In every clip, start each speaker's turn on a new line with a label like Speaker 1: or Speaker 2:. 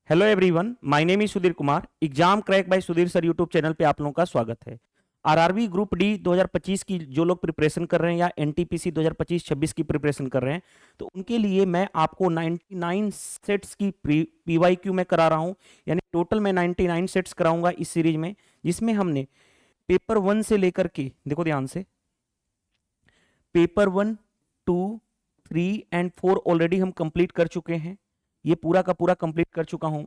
Speaker 1: Hello everyone, my name is Sudhir Kumar. Exam crack by Sudhir sir YouTube channel पे आप लोगों का स्वागत है। आरआरबी ग्रुप डी 2025 की जो लोग प्रिपरेशन कर रहे हैं या एनटीपीसी 2025-26 की प्रिपरेशन कर रहे हैं, तो उनके लिए मैं आपको 99 सेट्स की पीवाईक्यू में करा रहा हूं। यानी टोटल मैं 99 सेट्स कराऊंगा इस सीरीज में, जिसमें हमने पेपर 1 से लेकर के, देखो ध्यान से, पेपर 1, 2, 3 एंड 4 ऑलरेडी हम कंप्लीट कर चुके हैं। ये पूरा का पूरा कंप्लीट कर चुका हूं।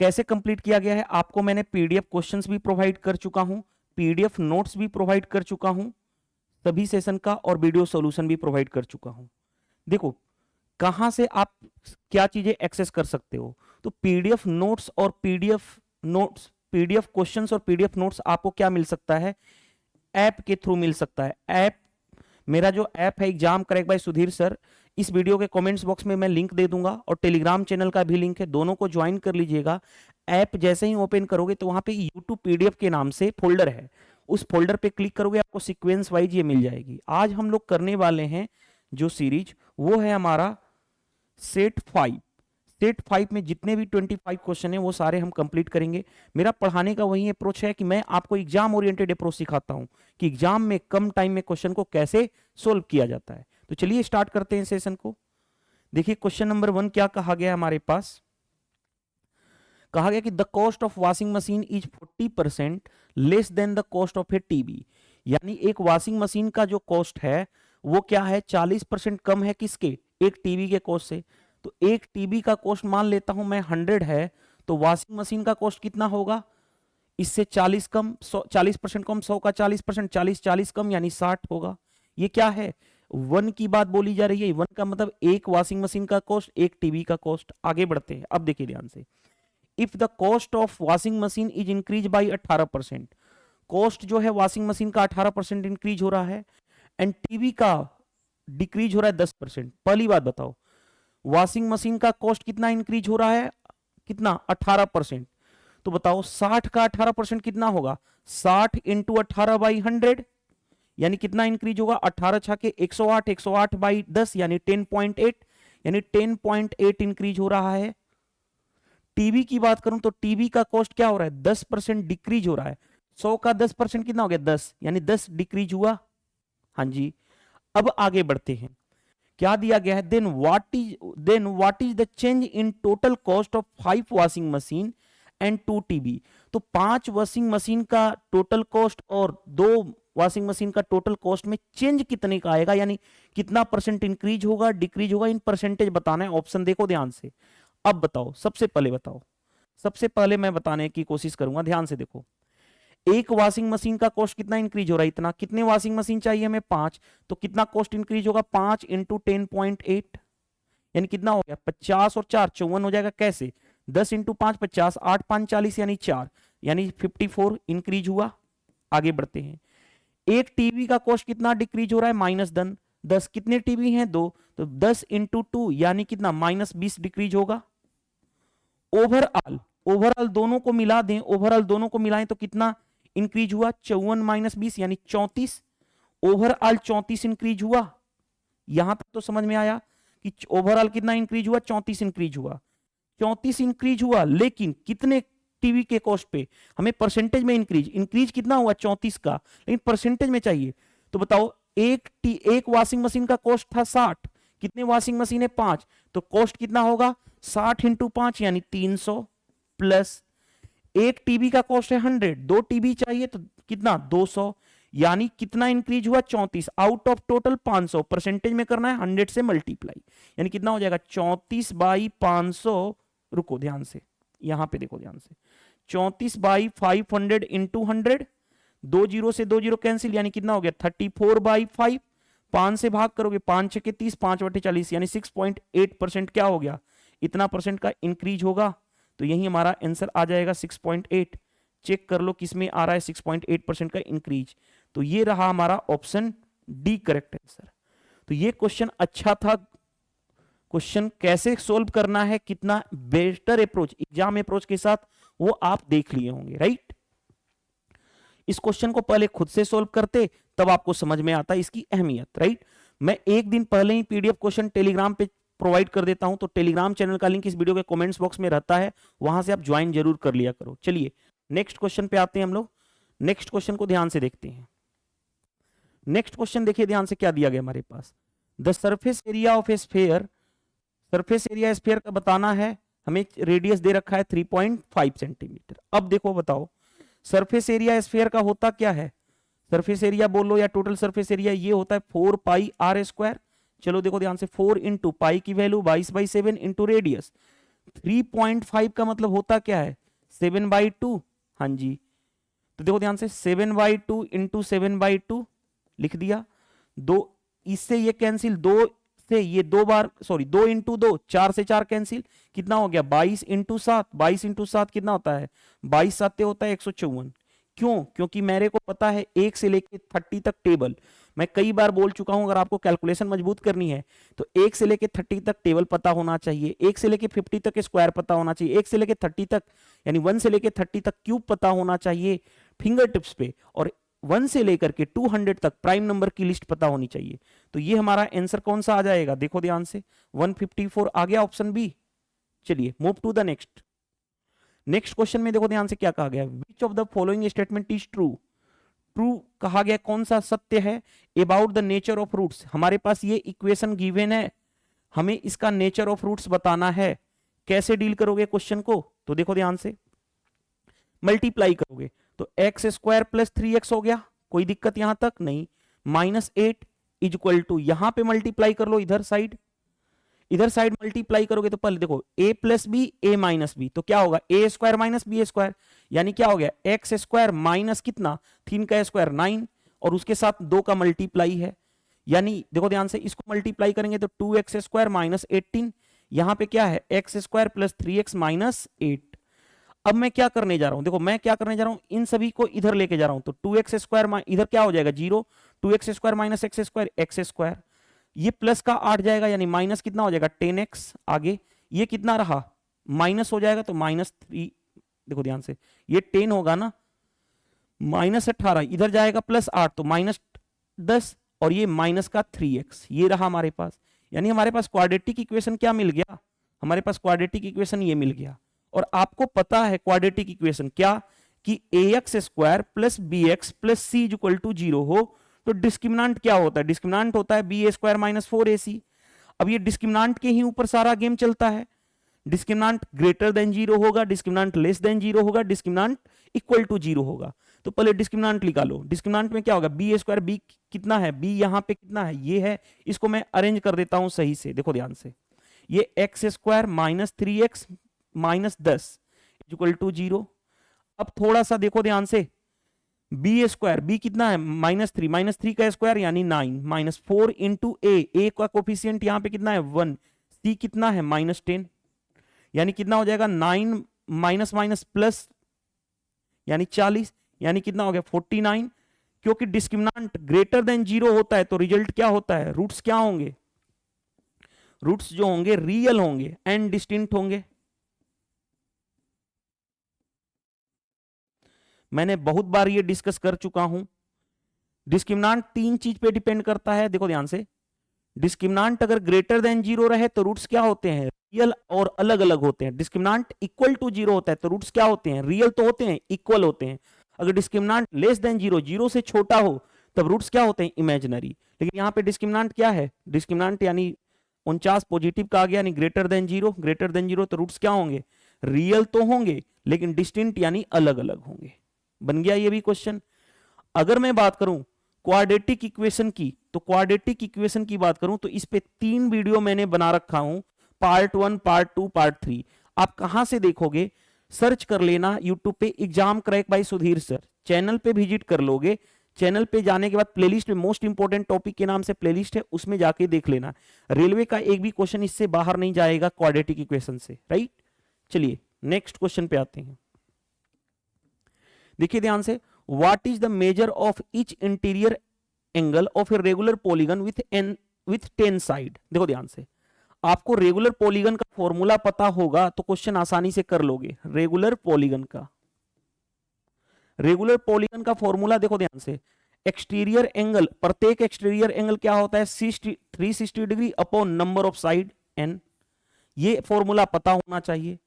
Speaker 1: कैसे कंप्लीट किया गया है, आपको मैंने पीडीएफ क्वेश्चंस भी प्रोवाइड कर चुका हूं, पीडीएफ नोट्स भी प्रोवाइड कर चुका हूं, सभी सेशन का, और वीडियो सॉल्यूशन भी प्रोवाइड कर चुका हूं। देखो कहां से आप क्या चीजें एक्सेस कर सकते हो। तो पीडीएफ नोट्स और पीडीएफ क्वेश्चंस और पीडीएफ नोट्स आपको क्या मिल सकता है, ऐप के थ्रू मिल सकता है। ऐप, मेरा जो ऐप है exam crack by Sudhir sir, इस वीडियो के कमेंट्स बॉक्स में मैं लिंक दे दूंगा, और टेलीग्राम चैनल का भी लिंक है, दोनों को ज्वाइन कर लीजिएगा। ऐप जैसे ही ओपन करोगे तो वहां पे यूट्यूब पीडीएफ के नाम से फोल्डर है, उस फोल्डर पे क्लिक करोगे, आपको सीक्वेंस वाइज ये मिल जाएगी। आज हम लोग करने वाले हैं जो सीरीज, वो है हमारा सेट 5। सेट 5 में जितने भी 25 क्वेश्चन है वो सारे हम कंप्लीट करेंगे। मेरा पढ़ाने का वही अप्रोच है कि मैं आपको एग्जाम ओरिएंटेड अप्रोच सिखाता हूं कि एग्जाम में कम टाइम में क्वेश्चन को कैसे सोल्व किया जाता है। तो चलिए स्टार्ट करते हैं सेशन को। देखिए क्वेश्चन नंबर 1 क्या कहा गया है हमारे पास। कहा गया कि the cost of washing machine is 40% less than the cost of A TV. यानी एक वॉशिंग मशीन का जो कॉस्ट है वो क्या है, 40% कम है किसके, एक टीवी के कॉस्ट से। तो एक टीवी का कॉस्ट मान लेता हूं मैं 100 है, तो वॉशिंग मशीन का कॉस्ट कितना होगा, इससे 40 कम, 40% कम, 100 का 40%, 40 कम यानी 60 होगा। ये क्या है, वन की बात बोली जा रही है। वन का मतलब एक वॉशिंग मशीन का कॉस्ट, एक टीवी का कॉस्ट। आगे बढ़ते हैं, अब देखिए ध्यान से। If the cost of washing machine is increase by 18%, cost जो है वॉशिंग मशीन का 18% इंक्रीज हो रहा है, एंड टीवी का डिक्रीज हो रहा है 10%। पहली बात बताओ, वॉशिंग मशीन का कॉस्ट कितना इंक्रीज हो रहा है, कितना, 18%। तो बताओ 60 का 18% कितना होगा, 60 इंटू 18/100 यानी कितना इंक्रीज होगा, 18 छाके 108, 108/10 यानी 10.8, यानी 10.8 इंक्रीज हो रहा है। टीवी की बात करूं तो टीवी का कॉस्ट क्या हो रहा है, 10% डिक्रीज हो रहा है। 100 का 10% कितना हो गया, 10, यानी 10 डिक्रीज हुआ। हाँ जी, अब आगे बढ़ते हैं। क्या दिया गया है, then what is the change in total cost of 5 washing machine and 2 TV. तो 5 वॉशिंग मशीन का टोटल कॉस्ट और 2 वॉशिंग मशीन का टोटल कॉस्ट में चेंज कितने का आएगा, यानी कितना परसेंट इंक्रीज होगा, डिक्रीज होगा, इन परसेंटेज बताना है। ऑप्शन देखो ध्यान से। अब बताओ, सबसे पहले बताओ, सबसे पहले मैं बताने की कोशिश करूंगा, ध्यान से देखो। एक वॉशिंग मशीन का कॉस्ट कितना इंक्रीज हो रहा है, इतना। कितने वॉशिंग मशीन चाहिए हमें, 5, तो कितना कॉस्ट इंक्रीज होगा, 5 इंटू 10.8 यानी कितना हो गया, 50 और 4 54 हो जाएगा। कैसे, 10 इंटू 5 50, 8 5 40 यानी 4, यानी 54 इंक्रीज हुआ। आगे बढ़ते हैं। एक टीवी का कॉस्ट कितना डिक्रीज हो रहा है, -10, 10 कितने टीवी हैं, 2, तो 10 इंटू 2 यानी कितना, -20 डिक्रीज होगा। ओवरऑल, ओवरऑल दोनों को मिला दें, ओवरऑल दोनों को मिलाएं तो कितना इंक्रीज हुआ, 54 - 20 यानी 34। ओवरऑल 34 इंक्रीज हुआ। यहां तक तो समझ में आया कि ओवरऑल कितना इंक्रीज हुआ, 34 इंक्रीज हुआ। 34 इंक्रीज हुआ, लेकिन कितने टीवी के कॉस्ट पे, हमें परसेंटेज में इंक्रीज कितना हुआ, 34 का, लेकिन परसेंटेज में चाहिए। तो बताओ, एक वॉशिंग मशीन का कॉस्ट था 60, कितने वॉशिंग मशीन है, 5, तो कॉस्ट कितना होगा, 60 इंटू 5 यानी 300, प्लस एक टीवी का कॉस्ट है 100, 2 टीवी चाहिए तो कितना, 200, यानी कितना इंक्रीज हुआ, 34, आउट ऑफ टोटल 500, परसेंटेज में करना है 100 से मल्टीप्लाई, यानी कितना हो जाएगा, 34/500। रुको ध्यान से, यहां पे देखो ध्यान से, 34/500 इंटू 100, 2 जीरो से 2 जीरो कैंसिल, यानी कितना हो गया, 34/5, 5 से भाग करोगे, 5 6 30, 5/40 यानी 6.8% क्या हो गया, इतना परसेंट का इंक्रीज होगा। तो यही हमारा आंसर आ जाएगा 6.8। चेक कर लो किसमें आ रहा है 6.8% का इंक्रीज। तो ये रहा हमारा ऑप्शन डी करेक्ट आंसर। तो ये क्वेश्चन अच्छा था। क्वेश्चन कैसे सोल्व करना है, कितना बेटर अप्रोच एग्जाम अप्रोच के साथ, वो आप देख लिए होंगे, राइट। इस क्वेश्चन को पहले खुद से सोल्व करते, तब आपको समझ में आता है इसकी अहमियत, राइट। मैं एक दिन पहले ही पीडीएफ क्वेश्चन टेलीग्राम पे प्रोवाइड कर देता हूं, तो टेलीग्राम चैनल का लिंक इस वीडियो के कमेंट्स बॉक्स में रहता है, वहां से आप ज्वाइन जरूर कर लिया करो। चलिए नेक्स्ट क्वेश्चन पे आते हैं हम लोग। नेक्स्ट क्वेश्चन को ध्यान से देखते हैं। नेक्स्ट क्वेश्चन देखिए ध्यान से, क्या दिया गया हमारे पास। The surface area of a sphere, surface area sphere का बताना है, हमें रेडियस दे रखा है 3.5 सेंटीमीटर। अब देखो बताओ सरफेस एरिया स्फीयर का होता क्या है, सरफेस एरिया बोलो या टोटल सरफेस एरिया, ये होता है 4 पाई आर स्क्वायर। चलो देखो ध्यान से, 4 इंटू पाई की वैल्यू 22/7 इंटू रेडियस, 3.5 का मतलब होता क्या है 7/2। हाँ जी, तो देखो ध्यान से 7/2 इंटू 7/2 लिख दिया। दो इससे ये कैंसिल, दो से ये दो बार, सॉरी 2 इंटू 2, 4 से 4 कैंसिल, कितना हो गया 22 इंटू 7, 22 इंटू 7 कितना होता है 22 7 होता है 154। क्यों? क्योंकि मेरे को पता है 1 से लेके 30 तक टेबल, मैं कई बार बोल चुका हूं, अगर आपको कैलकुलेशन मजबूत करनी है तो 1 से लेके 30 तक टेबल पता होना चाहिए, 1 से लेके 50 तक स्क्वायर पता होना चाहिए, 1 से लेके 30 तक यानी 1 से लेके 30 तक क्यूब पता होना चाहिए फिंगर टिप्स पे, और 1 से लेकर के 200 तक प्राइम नंबर की लिस्ट पता होनी चाहिए। तो ये हमारा आंसर कौन सा आ जाएगा, देखो ध्यान से 154 आ गया, ऑप्शन बी। चलिए move to the next. Next question में देखो ध्यान से क्या कहा गया, which of the following statement is true. True कहा गया, कौन सा सत्य है about the nature of roots. हमारे पास ये इक्वेशन गिवन है, हमें इसका नेचर ऑफ रूट्स बताना है। कैसे डील करोगे क्वेश्चन को, तो देखो ध्यान से मल्टीप्लाई करोगे तो एक्स स्क्वायर प्लस 3x हो गया, कोई दिक्कत यहां तक नहीं, -8 इज इक्वल टू, यहां पे मल्टीप्लाई कर लो इधर साइड, इधर साइड मल्टीप्लाई करोगे तो पहले देखो a plus B A minus B, तो क्या होगा A square minus B square, यानी क्या हो गया एक्स स्क्वायर माइनस कितना 3 का स्क्वायर 9, और उसके साथ 2 का मल्टीप्लाई है, यानी देखो ध्यान से इसको मल्टीप्लाई करेंगे तो 2x स्क्वायर माइनस 18, यहां पे क्या है x square plus 3x minus 8। अब मैं क्या करने जा रहा हूं, देखो मैं क्या करने जा रहा हूं, इन सभी को इधर लेके जा रहा हूं, तो 2x स्क्वायर इधर क्या हो जाएगा 0, 2x square minus x square x square, ये प्लस का 8 जाएगा यानी माइनस कितना हो जाएगा 10x, आगे ये कितना रहा माइनस हो जाएगा तो -3, देखो ध्यान से ये 10 होगा ना, -18 इधर जाएगा प्लस 8 तो -10, और ये माइनस का 3x, ये रहा हमारे पास, यानी हमारे पास क्वाड्रेटिक इक्वेशन क्या मिल गया, हमारे पास क्वाड्रेटिक इक्वेशन ये मिल गया। और आपको पता है क्वाड्रेटिक इक्वेशन क्या, कि ax square plus bx plus c is equal to 0 हो तो डिस्क्रिमिनेंट क्या होता है, डिस्क्रिमिनेंट होता है बी ए स्क्वायर माइनस 4ac। अब ये डिस्क्रिमिनेंट के ही ऊपर सारा गेम चलता है, डिस्क्रिमिनेंट ग्रेटर देन 0 होगा, डिस्क्रिमिनेंट लेस देन 0 होगा, डिस्क्रिमिनेंट इक्वल टू 0 होगा। तो पहले डिस्क्रिमिनेंट निकालो, डिस्क्रिमिनेंट में क्या होगा बी ए स्क्वायर, बी कितना है बी यहाँ पे कितना है ये है, इसको मैं अरेंज कर देता हूं सही से, देखो ध्यान से ये X square minus 3x minus 10 equal to 0। अब थोड़ा सा देखो ध्यान से, बी स्क्वायर बी कितना है -3 का स्क्वायर यानी 9 माइनस 4 इंटू ए का कोफिशियंट यहाँ पे कितना है 1, सी कितना है -10, यानी कितना हो जाएगा 9 माइनस माइनस प्लस यानी 40, यानी कितना हो गया 49। क्योंकि डिस्क्रिमिनेंट ग्रेटर देन 0 होता है तो रिजल्ट क्या होता है, रूट्स क्या होंगे, रूट्स जो होंगे रियल होंगे एंड डिस्टिंक्ट होंगे। मैंने बहुत बार ये डिस्कस कर चुका हूं, डिस्क्रिमिनेंट 3 चीज पे डिपेंड करता है, देखो ध्यान से डिस्क्रिमिनेंट अगर ग्रेटर देन 0 रहे तो रूट्स क्या होते हैं रियल और अलग अलग होते हैं, डिस्क्रिमिनेंट इक्वल टू 0 होता है तो रूट्स क्या होते हैं रियल तो होते हैं इक्वल होते हैं, अगर डिस्क्रिमिनेंट लेस देन 0 0 से छोटा हो तब रूट्स क्या होते हैं इमेजिनरी। लेकिन यहाँ पे डिस्क्रिमिनेंट क्या है, डिस्क्रिमिनेंट यानी 49 पॉजिटिव का आ गया यानी ग्रेटर देन 0 तो रूट्स क्या होंगे रियल तो होंगे लेकिन डिस्टिंक्ट यानी अलग अलग होंगे। बन गया ये भी क्वेश्चन। अगर मैं बात करूं क्वाड्रेटिक इक्वेशन की, तो क्वाड्रेटिक इक्वेशन की बात करूं तो इस पे 3 वीडियो मैंने बना रखा हूं, पार्ट 1 पार्ट 2 पार्ट 3। आप कहां से देखोगे, सर्च कर लेना यूट्यूब पे exam crack by Sudhir sir, channel पे विजिट कर लोगे, चैनल पे जाने के बाद प्लेलिस्ट में मोस्ट इंपोर्टेंट टॉपिक के नाम से प्लेलिस्ट है, उसमें जाके देख लेना। रेलवे का एक भी क्वेश्चन इससे बाहर नहीं जाएगा क्वाड्रेटिक इक्वेशन से, राइट। चलिए नेक्स्ट क्वेश्चन पे आते हैं। देखिए ध्यान से, what is the measure of each interior angle of a regular polygon with 10 side. देखो ध्यान से, आपको रेगुलर पॉलीगन का फॉर्मूला पता होगा तो क्वेश्चन आसानी से कर लोगे। रेगुलर पॉलीगन का फॉर्मूला देखो ध्यान से, एक्सटीरियर एंगल, प्रत्येक एक्सटीरियर एंगल क्या होता है 360 degree upon number of side n, ये फॉर्मूला पता होना चाहिए।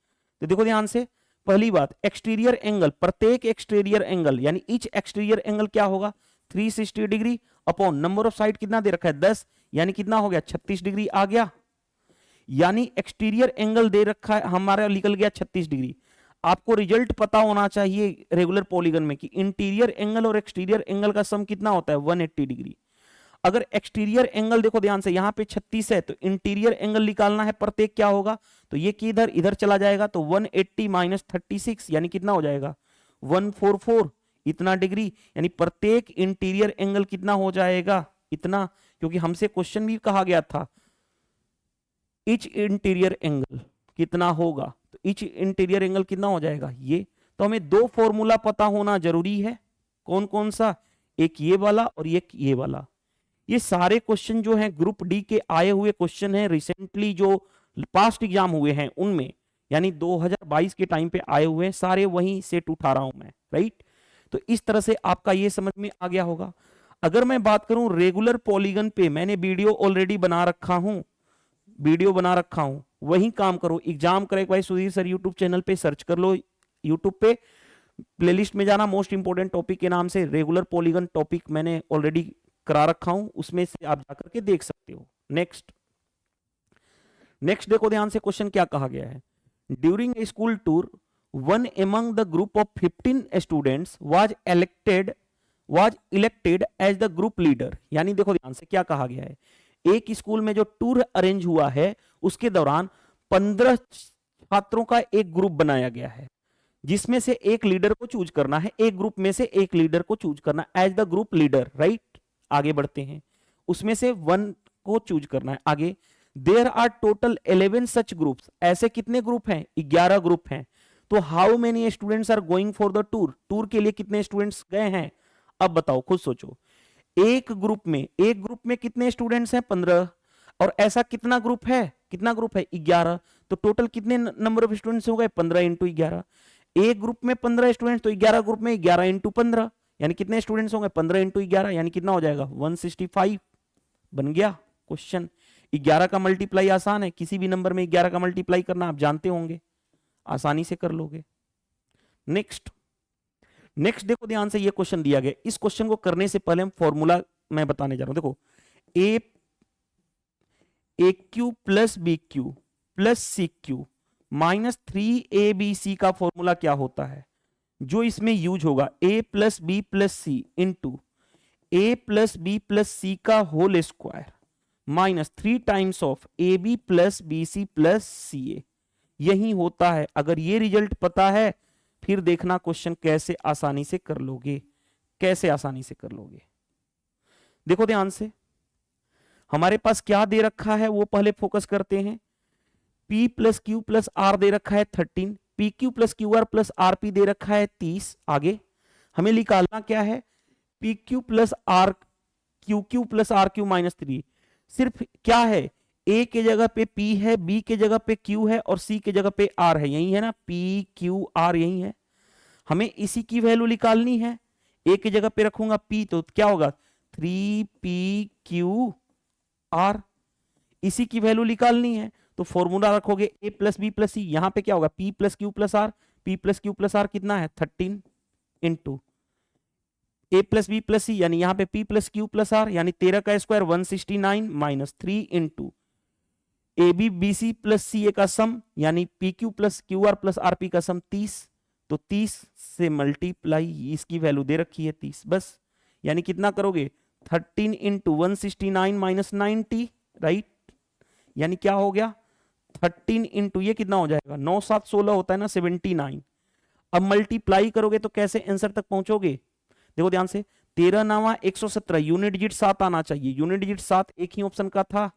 Speaker 1: तो देखो ध्यान से, पहली बात एक्सटीरियर एंगल, प्रत्येक एक्सटीरियर एंगल यानी ईच एक्सटीरियर एंगल क्या होगा 360 degree upon number of side कितना दे रखा है 10, यानी कितना हो गया 36 डिग्री आ गया। यानी एक्सटीरियर एंगल दे रखा है हमारा, निकल गया 36 डिग्री। आपको रिजल्ट पता होना चाहिए रेगुलर पॉलीगन में कि इंटीरियर एंगल और एक्सटीरियर एंगल का सम कितना होता है 180 डिग्री। अगर एक्सटीरियर एंगल देखो ध्यान से यहां पे 36 है तो इंटीरियर एंगल निकालना है प्रत्येक क्या होगा, तो ये किधर इधर चला जाएगा, तो 180 माइनस 36 यानी कितना हो जाएगा 144 इतना डिग्री, यानी प्रत्येक इंटीरियर एंगल कितना हो जाएगा इतना, क्योंकि हमसे क्वेश्चन भी कहा गया था ईच इंटीरियर एंगल कितना होगा, तो ईच इंटीरियर एंगल कितना हो जाएगा ये। तो हमें दो फॉर्मूला पता होना जरूरी है, कौन कौन सा, एक ये वाला और एक ये वाला। ये सारे क्वेश्चन जो हैं ग्रुप डी के आए हुए क्वेश्चन हैं, रिसेंटली जो पास्ट एग्जाम हुए हैं उनमें, यानी 2022 के टाइम पे आए हुए हैं, सारे वहीं सेट उठा रहा हूं मैं, राइट। तो इस तरह से आपका ये समझ में आ गया होगा। अगर मैं बात करूं रेगुलर पॉलीगन पे, मैंने वीडियो ऑलरेडी बना रखा हूं, वही काम करो, exam crack by Sudhir sir YouTube channel पे सर्च कर लो, यूट्यूब पे प्लेलिस्ट में जाना, मोस्ट इंपोर्टेंट टॉपिक के नाम से रेगुलर पॉलीगन टॉपिक मैंने ऑलरेडी करा रखा हूं, उसमें से आप जाकर के देख सकते हो। नेक्स्ट देखो ध्यान से, क्वेश्चन क्या कहा गया है, during a school tour one among the group of 15 students was elected as the group leader. यानी देखो ध्यान से क्या कहा गया है, एक स्कूल में जो टूर अरेंज हुआ है उसके दौरान 15 छात्रों का एक ग्रुप बनाया गया है, जिसमें से एक लीडर को चूज करना है, एक ग्रुप में से एक लीडर को चूज करना as the group leader, right. आगे बढ़ते हैं, उसमें से वन को चूज करना है। आगे, there are total 11 such groups, ऐसे कितने ग्रुप हैं 11 ग्रुप हैं। तो how many students are going for the tour, tour के लिए कितने स्टूडेंट्स गए हैं। अब बताओ, खुद सोचो, एक ग्रुप में कितने स्टूडेंट्स हैं 15, और ऐसा कितना ग्रुप है 11, तो टोटल कितने नंबर ऑफ स्टूडेंट्स हो गए 15 इंटू 11। एक ग्रुप में 15 स्टूडेंट्स, तो 11 ग्रुप में 11 इंटू 15, यानी कितने स्टूडेंट्स होंगे 15 इंटू 11, यानी कितना हो जाएगा 165 बन गया क्वेश्चन। 11 का मल्टीप्लाई आसान है, किसी भी नंबर में 11 का मल्टीप्लाई करना आप जानते होंगे, आसानी से कर लोगे। नेक्स्ट देखो ध्यान से, ये क्वेश्चन दिया गया, इस क्वेश्चन को करने से पहले हम फॉर्मूला मैं बताने जा रहा हूं। देखो, a cube plus b cube plus c cube minus 3abc का फॉर्मूला क्या होता है, जो इसमें यूज होगा a plus b plus c into a plus b plus c का whole square minus 3 times of a b plus b c plus c a, यही होता है। अगर ये रिजल्ट पता है फिर देखना क्वेश्चन कैसे आसानी से कर लोगे, देखो ध्यान से, हमारे पास क्या दे रखा है वो पहले फोकस करते हैं। P plus q plus r दे रखा है 13, p q plus q r plus r p दे रखा है 30। आगे हमें निकालना क्या है, p q plus r q plus r q minus 3। सिर्फ क्या है, ए के जगह पे P है, B के जगह पे Q है और C के जगह पे R है, यही है ना, P Q R यही है। हमें इसी की वैल्यू निकालनी है, ए के जगह पे रखूंगा P तो क्या होगा 3PQR, इसी की वैल्यू निकालनी है। तो फॉर्मूला रखोगे a plus b plus c, यहां पे क्या होगा p plus q plus r, p plus q plus r कितना है 13 into a plus b plus c, यानी यहां पे p plus q plus r, यानी 13 का square 169 minus 3 into a b b c plus c a का sum, यानी p q plus q r plus r p का सम 30, तो 30 से मल्टीप्लाई, इसकी वैल्यू दे रखी है 30 बस, यानी कितना करोगे 13 इंटू 169 माइनस 90, राइट, यानी क्या हो गया 13 इंटू ये कितना हो जाएगा 9 7 16 होता है ना 79। अब मल्टीप्लाई करोगे तो कैसे आंसर तक पहुंचोगे, देखो ध्यान से, 13 9 117, यूनिट डिजिट 7 आना चाहिए, यूनिट डिजिट 7 एक ही ऑप्शन का था।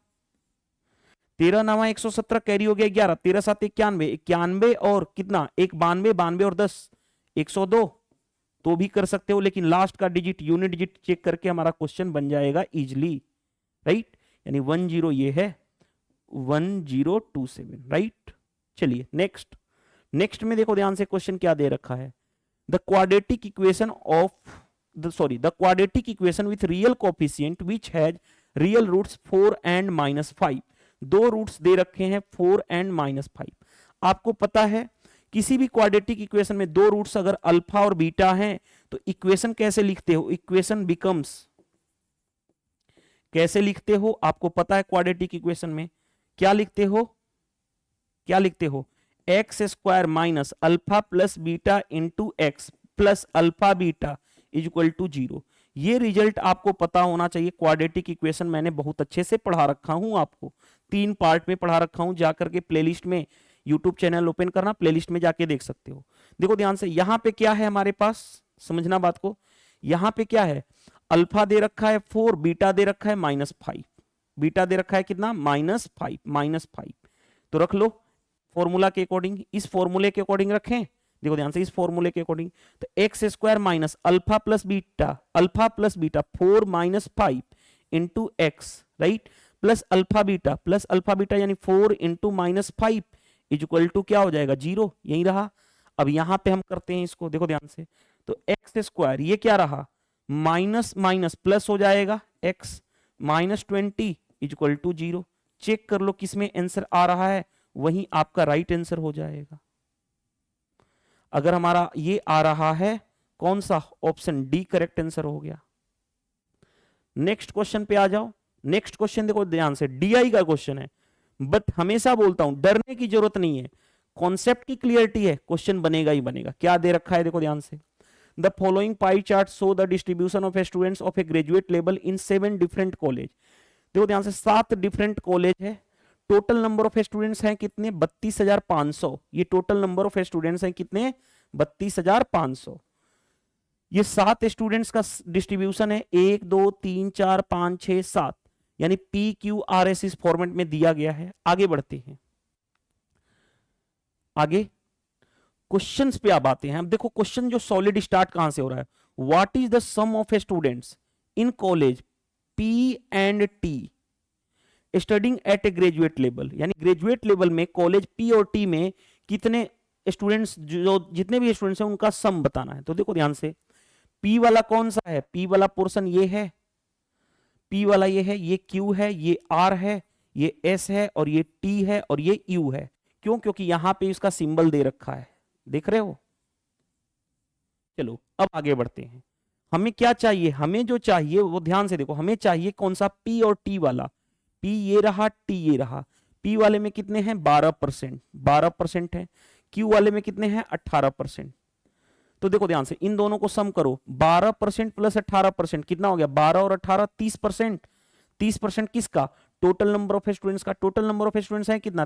Speaker 1: 13 9 117 कैरी हो गया 11, 13 7 91, 91 और कितना एक 92, 92 और 10 102, तो भी कर सकते हो, लेकिन लास्ट का डिजिट यूनिट डिजिट चेक करके हमारा क्वेश्चन बन जाएगा इजिली, राइट, यानी 10 ये है 1027, राइट। चलिए नेक्स्ट में देखो ध्यान से, क्वेश्चन क्या दे रखा है, the quadratic equation with real coefficient which has real roots 4 and -5, दो रूट्स दे रखे हैं 4 एंड -5। आपको पता है किसी भी क्वाड्रेटिक इक्वेशन में दो रूट्स अगर अल्फा और बीटा हैं तो इक्वेशन कैसे लिखते हो? इक्वेशन बिकम्स, कैसे लिखते हो आपको पता है? क्वाड्रेटिक इक्वेशन में क्या लिखते हो? क्या लिखते हो? X square minus alpha plus beta into X plus alpha beta is equal to 0। ये रिजल्ट आपको पता होना चाहिए। क्वाड्रेटिक इक्वेशन मैंने बहुत अच्छे से पढ़ा रखा हूं, आपको 3 पार्ट में पढ़ा रखा हूं, जाकर के प्लेलिस्ट में, यूट्यूब चैनल ओपन करना, प्लेलिस्ट में जाके देख सकते हो। देखो ध्यान से, यहां पे क्या है हमारे पास, समझना बात को। यहां पे क्या है? अल्फा दे रखा है 4, बीटा दे रखा है -5। बीटा दे रखा है कितना? -5। तो रख लो फॉर्मूला के अकॉर्डिंग, इस फॉर्मूले के अकॉर्डिंग रखें। देखो ध्यान से, इस फॉर्मूले के अकॉर्डिंग तो x square minus alpha plus beta 4 -5 into x, right, plus alpha beta यानी 4 इंटू -5 इज इक्वल टू क्या हो जाएगा? 0। यही रहा। अब यहां पे हम करते हैं इसको, देखो ध्यान से, तो एक्स स्क्वायर ये क्या रहा? माइनस माइनस प्लस हो जाएगा, X -20 is equal to 0। Check कर लो किसमें आंसर आ रहा है, वही आपका राइट आंसर हो जाएगा। अगर हमारा ये आ रहा है, कौन सा? ऑप्शन डी करेक्ट आंसर हो गया। नेक्स्ट क्वेश्चन पे आ जाओ। नेक्स्ट क्वेश्चन देखो ध्यान से, डीआई का क्वेश्चन है, बट हमेशा बोलता हूं डरने की जरूरत नहीं है, कॉन्सेप्ट की क्लियरिटी है, क्वेश्चन बनेगा ही बनेगा। क्या दे रखा है? देखो ध्यान से, the following pie chart show the distribution of students of A graduate level in 7 different college. देखो ध्यान से, 7 डिफरेंट कॉलेज है। टोटल नंबर ऑफ स्टूडेंट्स हैं कितने? 32,500। ये टोटल नंबर ऑफ स्टूडेंट्स हैं कितने? 32,500। ये 7 स्टूडेंट्स का डिस्ट्रीब्यूशन है, 1 2 3 4 5 6 7, यानी पी क्यू आर एस इस फॉर्मेट में दिया गया है। आगे बढ़ते हैं, आगे क्वेश्चंस पे आप आते हैं। अब देखो क्वेश्चन जो सॉलिड स्टार्ट कहां से हो रहा है, what is the sum of students in college P and T studying at a graduate level, यानी ग्रेजुएट लेवल में कॉलेज पी और टी में कितने स्टूडेंट्स, जो जितने भी स्टूडेंट्स हैं उनका सम बताना है। तो देखो ध्यान से, पी वाला कौन सा है? पी वाला पोर्शन ये है, पी वाला ये है, ये क्यू है, ये आर है, ये एस है, और ये टी है, और ये यू है। क्यों? क्योंकि यहां पे इसका सिंबल दे रखा है, देख रहे हो। चलो अब आगे बढ़ते हैं। हमें क्या चाहिए? हमें जो चाहिए वो ध्यान से देखो, हमें चाहिए कौन सा? पी और टी वाला। पी ये रहा, टी ये रहा। पी वाले में कितने हैं? 12%, 12% है। क्यू वाले में कितने हैं? 18%। तो देखो ध्यान से, इन दोनों को सम करो, 12% प्लस 18% कितना हो गया? 12 और 18 30%। 30% किसका? टोटल नंबर ऑफ स्टूडेंट्स का। टोटल नंबर ऑफ स्टूडेंट्स है कितना?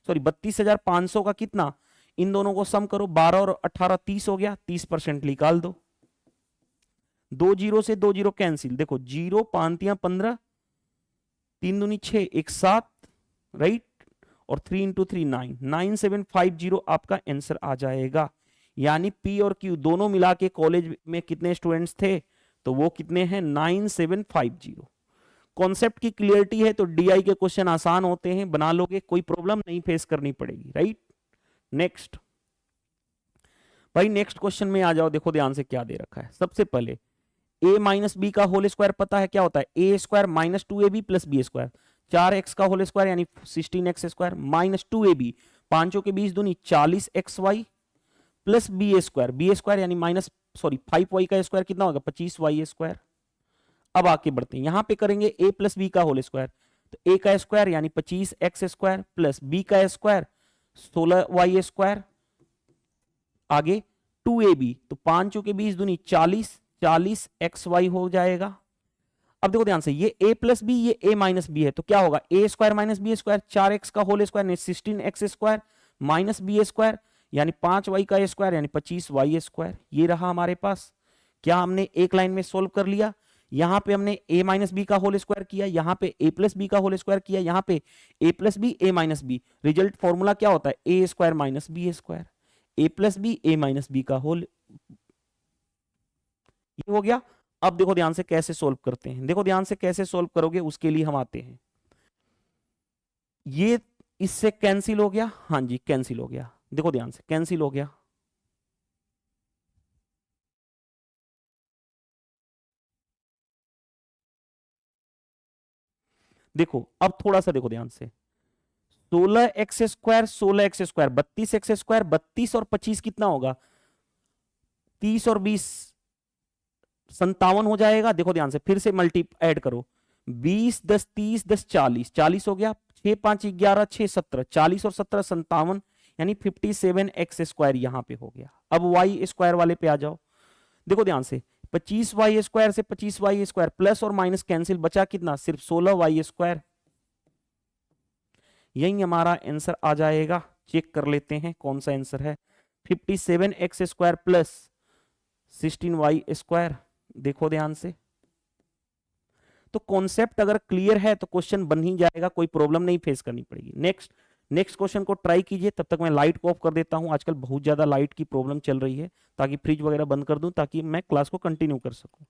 Speaker 1: 32,500 का कितना? इन दोनों को सम करो, 12 और 18 30 हो गया, 30% निकाल दो। 2 जीरो से 2 जीरो कैंसिल, देखो 0 5 15, 3 दूनी 6, 1 7, राइट, और 3 इंटू 3 9, 9750 आपका आंसर आ जाएगा। यानी पी और क्यू दोनों मिला के कॉलेज में कितने स्टूडेंट्स थे? तो वो कितने हैं? 9750। कॉन्सेप्ट की क्लियरिटी है तो डीआई के क्वेश्चन आसान होते हैं, बना लोगे, कोई प्रॉब्लम नहीं फेस करनी पड़ेगी, राइट। नेक्स्ट भाई, नेक्स्ट क्वेश्चन में आ जाओ। देखो ध्यान से क्या दे रखा है। सबसे पहले a माइनस बी का होल स्क्वायर पता है क्या होता है? A square minus 2ab plus b square, 4x का होल स्क्वायर यानी 16x स्क्वायर माइनस 2ab, पांचों के बीच दूनी 40xy प्लस बी स्क्वायर यानी सॉरी 5y का स्क्वायर कितना होगा? 25y square. अब आके बढ़ते हैं, यहां पे करेंगे a प्लस बी का होल स्क्वायर, तो a का स्क्वायर यानी 25x स्क्वायर प्लस b का स्क्वायर 16y स्क्वायर। आगे 2ab, तो पांचों के बीच दूनी 40xy हो जाएगा। अब देखो ध्यान से, ये a प्लस बी, ये a माइनस बी है, तो क्या होगा? a square minus B square, 4x का होल स्क्वायर यानी 16x square minus B square यानी 5y का स्क्वायर यानी 25y स्क्वायर। ये रहा हमारे पास। क्या हमने एक लाइन में सोल्व कर लिया? यहां पे हमने a माइनस बी का होल स्क्वायर किया, यहां पे a प्लस बी का होल स्क्वायर किया, यहां पे a plus B a minus B. Result formula क्या होता है? a square minus B square, a plus B a minus B का होल। ये हो गया। अब देखो ध्यान से कैसे सोल्व करते हैं। देखो ध्यान से कैसे सोल्व करोगे उसके लिए हम आते हैं। ये इससे कैंसिल हो गया, हाँ जी कैंसिल हो गया। देखो ध्यान से कैंसिल हो गया। देखो अब थोड़ा सा देखो ध्यान से, 16x² 16x², 32x², 32 और 25 कितना होगा, 30 और 20 57 हो जाएगा। देखो ध्यान से, फिर से मल्टी ऐड करो, 20 10 30 10 40, 40 हो गया, 6 5 11 6 17, 40 और 17 57, यानी 57x² यहां पे हो गया। अब y² वाले पे आ जाओ, देखो ध्यान से, 25y² से 25y² प्लस और माइनस कैंसिल, बचा कितना, सिर्फ 16y²। यही हमारा आंसर आ जाएगा। चेक कर लेते हैं कौन सा आंसर है, 57x² प्लस 16y²। देखो ध्यान से, तो कॉन्सेप्ट अगर क्लियर है तो क्वेश्चन बन ही जाएगा, कोई प्रॉब्लम नहीं फेस करनी पड़ेगी। नेक्स्ट क्वेश्चन को ट्राई कीजिए, तब तक मैं लाइट को ऑफ कर देता हूं, आजकल बहुत ज्यादा लाइट की प्रॉब्लम चल रही है, ताकि फ्रिज वगैरह बंद कर दूं ताकि मैं क्लास को कंटिन्यू कर सकूं।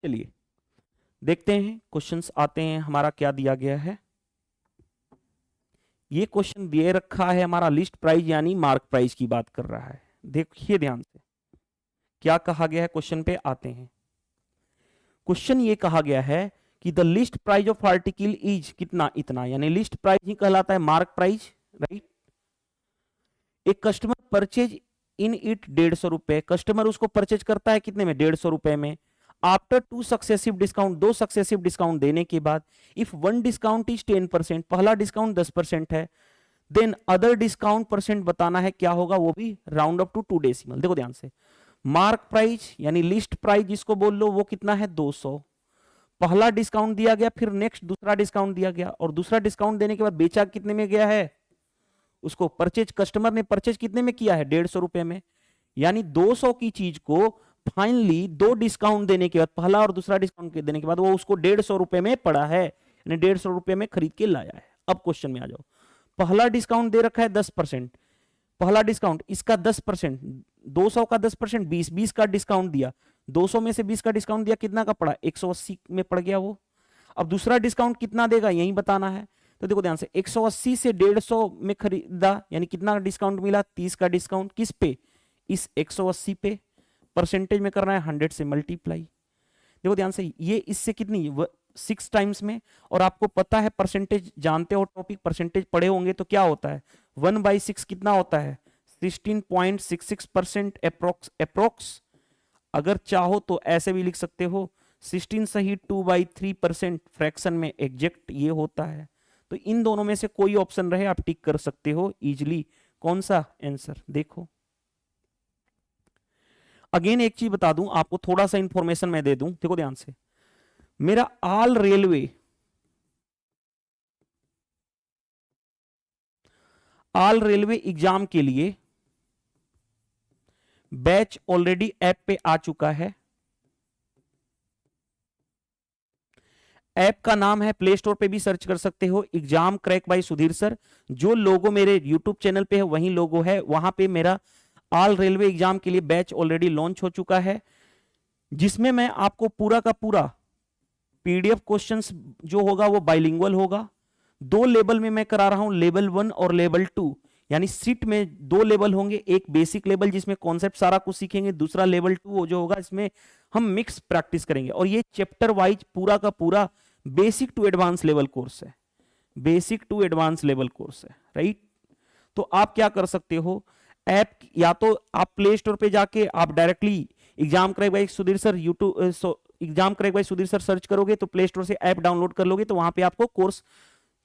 Speaker 1: चलिए देखते हैं क्वेश्चंस आते हैं, हमारा क्या दिया गया है। ये क्वेश्चन दिए रखा है हमारा लिस्ट प्राइस यानी मार्क प्राइस की बात कर रहा है। देखिए ध्यान से क्या कहा गया है, क्वेश्चन पे आते हैं। क्वेश्चन ये कहा गया है कि the list price of article is कितना, इतना, यानी लिस्ट प्राइस ही कहलाता है मार्क प्राइस, राइट। एक कस्टमर परचेज इन इट 150 रुपए, कस्टमर उसको परचेज करता है कितने में, 150 रुपए में। After 2 successive discount, 2 successive discount देने के बाद, इफ 1 डिस्काउंट इज 10%, पहला डिस्काउंट 10% है, देन अदर डिस्काउंट परसेंट बताना है क्या होगा, वो भी राउंड अप टू 2 डेसिमल। देखो ध्यान से, मार्क प्राइस यानी लिस्ट प्राइस जिसको बोल लो वो कितना है, 200। पहला डिस्काउंट दिया गया, फिर नेक्स्ट दूसरा डिस्काउंट दिया गया, और दूसरा डिस्काउंट देने के बाद बेचा कितने में गया है, उसको परचेज, कस्टमर ने परचेज कितने में किया है, 150 रुपए में। यानी 200 की चीज को फाइनली 2 डिस्काउंट देने के बाद, पहला और दूसरा डिस्काउंट देने के बाद वो उसको 150 रुपए में पड़ा है, यानी 150 रुपए में खरीद के लाया है। अब क्वेश्चन में आ जाओ, पहला डिस्काउंट दे रखा है 10%, पहला डिस्काउंट इसका 10%, 200 का 10%, 20 का डिस्काउंट दिया, 200 में से 20 का डिस्काउंट दिया, कितना का पड़ा, 180 में पड़ गया वो। अब दूसरा डिस्काउंट कितना देगा यही बताना है। तो देखो ध्यान से, 180 से 150 में खरीदा, यानी कितना डिस्काउंट मिला, 30 का डिस्काउंट, किस पे, इस 180 पे, परसेंटेज में करना है 100 से मल्टीप्लाई। देखो ध्यान से, ये इससे कितनी 6 टाइम्स में, और आपको पता है परसेंटेज जानते हो, टॉपिक परसेंटेज पढ़े होंगे, तो क्या होता है 1/6 कितना होता है, 16.66% अप्रोक्स। अगर चाहो तो ऐसे भी लिख सकते हो, 16 सही 2/3% फ्रैक्शन में एग्जैक्ट ये होता है। तो इन दोनों में से कोई ऑप्शन रहे आप टिक कर सकते हो इजीली, कौन सा आंसर। देखो अगेन एक चीज बता दूं आपको, थोड़ा सा इंफॉर्मेशन मैं दे दूं, देखो ध्यान से, मेरा ऑल रेलवे एग्जाम के लिए बैच ऑलरेडी ऐप पे आ चुका है। ऐप का नाम है, प्ले स्टोर पे भी सर्च कर सकते हो, exam crack by Sudhir sir. जो लोगो मेरे यूट्यूब चैनल पे है वही लोगो है, वहां पे मेरा ऑल रेलवे एग्जाम के लिए बैच ऑलरेडी लॉन्च हो चुका है, जिसमें मैं आपको पूरा का पूरा पीडीएफ क्वेश्चंस जो होगा वो बाइलिंगुअल होगा। 2 लेवल में मैं करा रहा हूं, लेवल 1 और लेवल 2, यानी सीट में 2 लेवल होंगे, एक बेसिक लेवल जिसमें कॉन्सेप्ट सारा कुछ सीखेंगे, दूसरा लेवल 2 जो होगा इसमें हम मिक्स प्रैक्टिस करेंगे। और ये चैप्टर वाइज पूरा का पूरा basic to advance level course है, basic to advance level course है, राइट। तो आप क्या कर सकते हो, ऐप या तो आप प्ले स्टोर पे जाके आप directly exam crack by Sudhir sir YouTube exam crack by Sudhir sir search करोगे तो प्ले स्टोर से ऐप डाउनलोड कर लोगे, तो वहां पे आपको कोर्स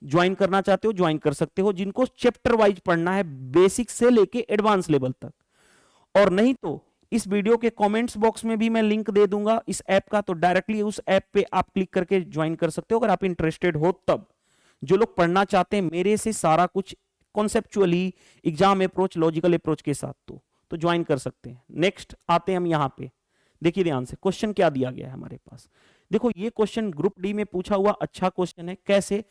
Speaker 1: ज्वाइन करना चाहते हो ज्वाइन कर सकते हो, जिनको चैप्टर वाइज पढ़ना है बेसिक से लेके एडवांस लेवल तक। और नहीं तो इस वीडियो के कमेंट्स बॉक्स में भी मैं लिंक दे दूंगा इस ऐप का, तो डायरेक्टली उस ऐप पे आप क्लिक करके ज्वाइन कर सकते हो अगर आप इंटरेस्टेड हो तब। जो लोग पढ़ना चाहते हैं मेरे से सारा कुछ conceptually exam approach logical approach के साथ, तो ज्वाइन कर सकते हैं। नेक्स्ट आते हैं हम यहां पे, देखिए ध्यान से क्वेश्चन क्या दिया गया है हमारे पास। देखो ये क्वेश्चन ग्रुप डी में पूछा हुआ अच्छा क्वेश्चन है। कैसे,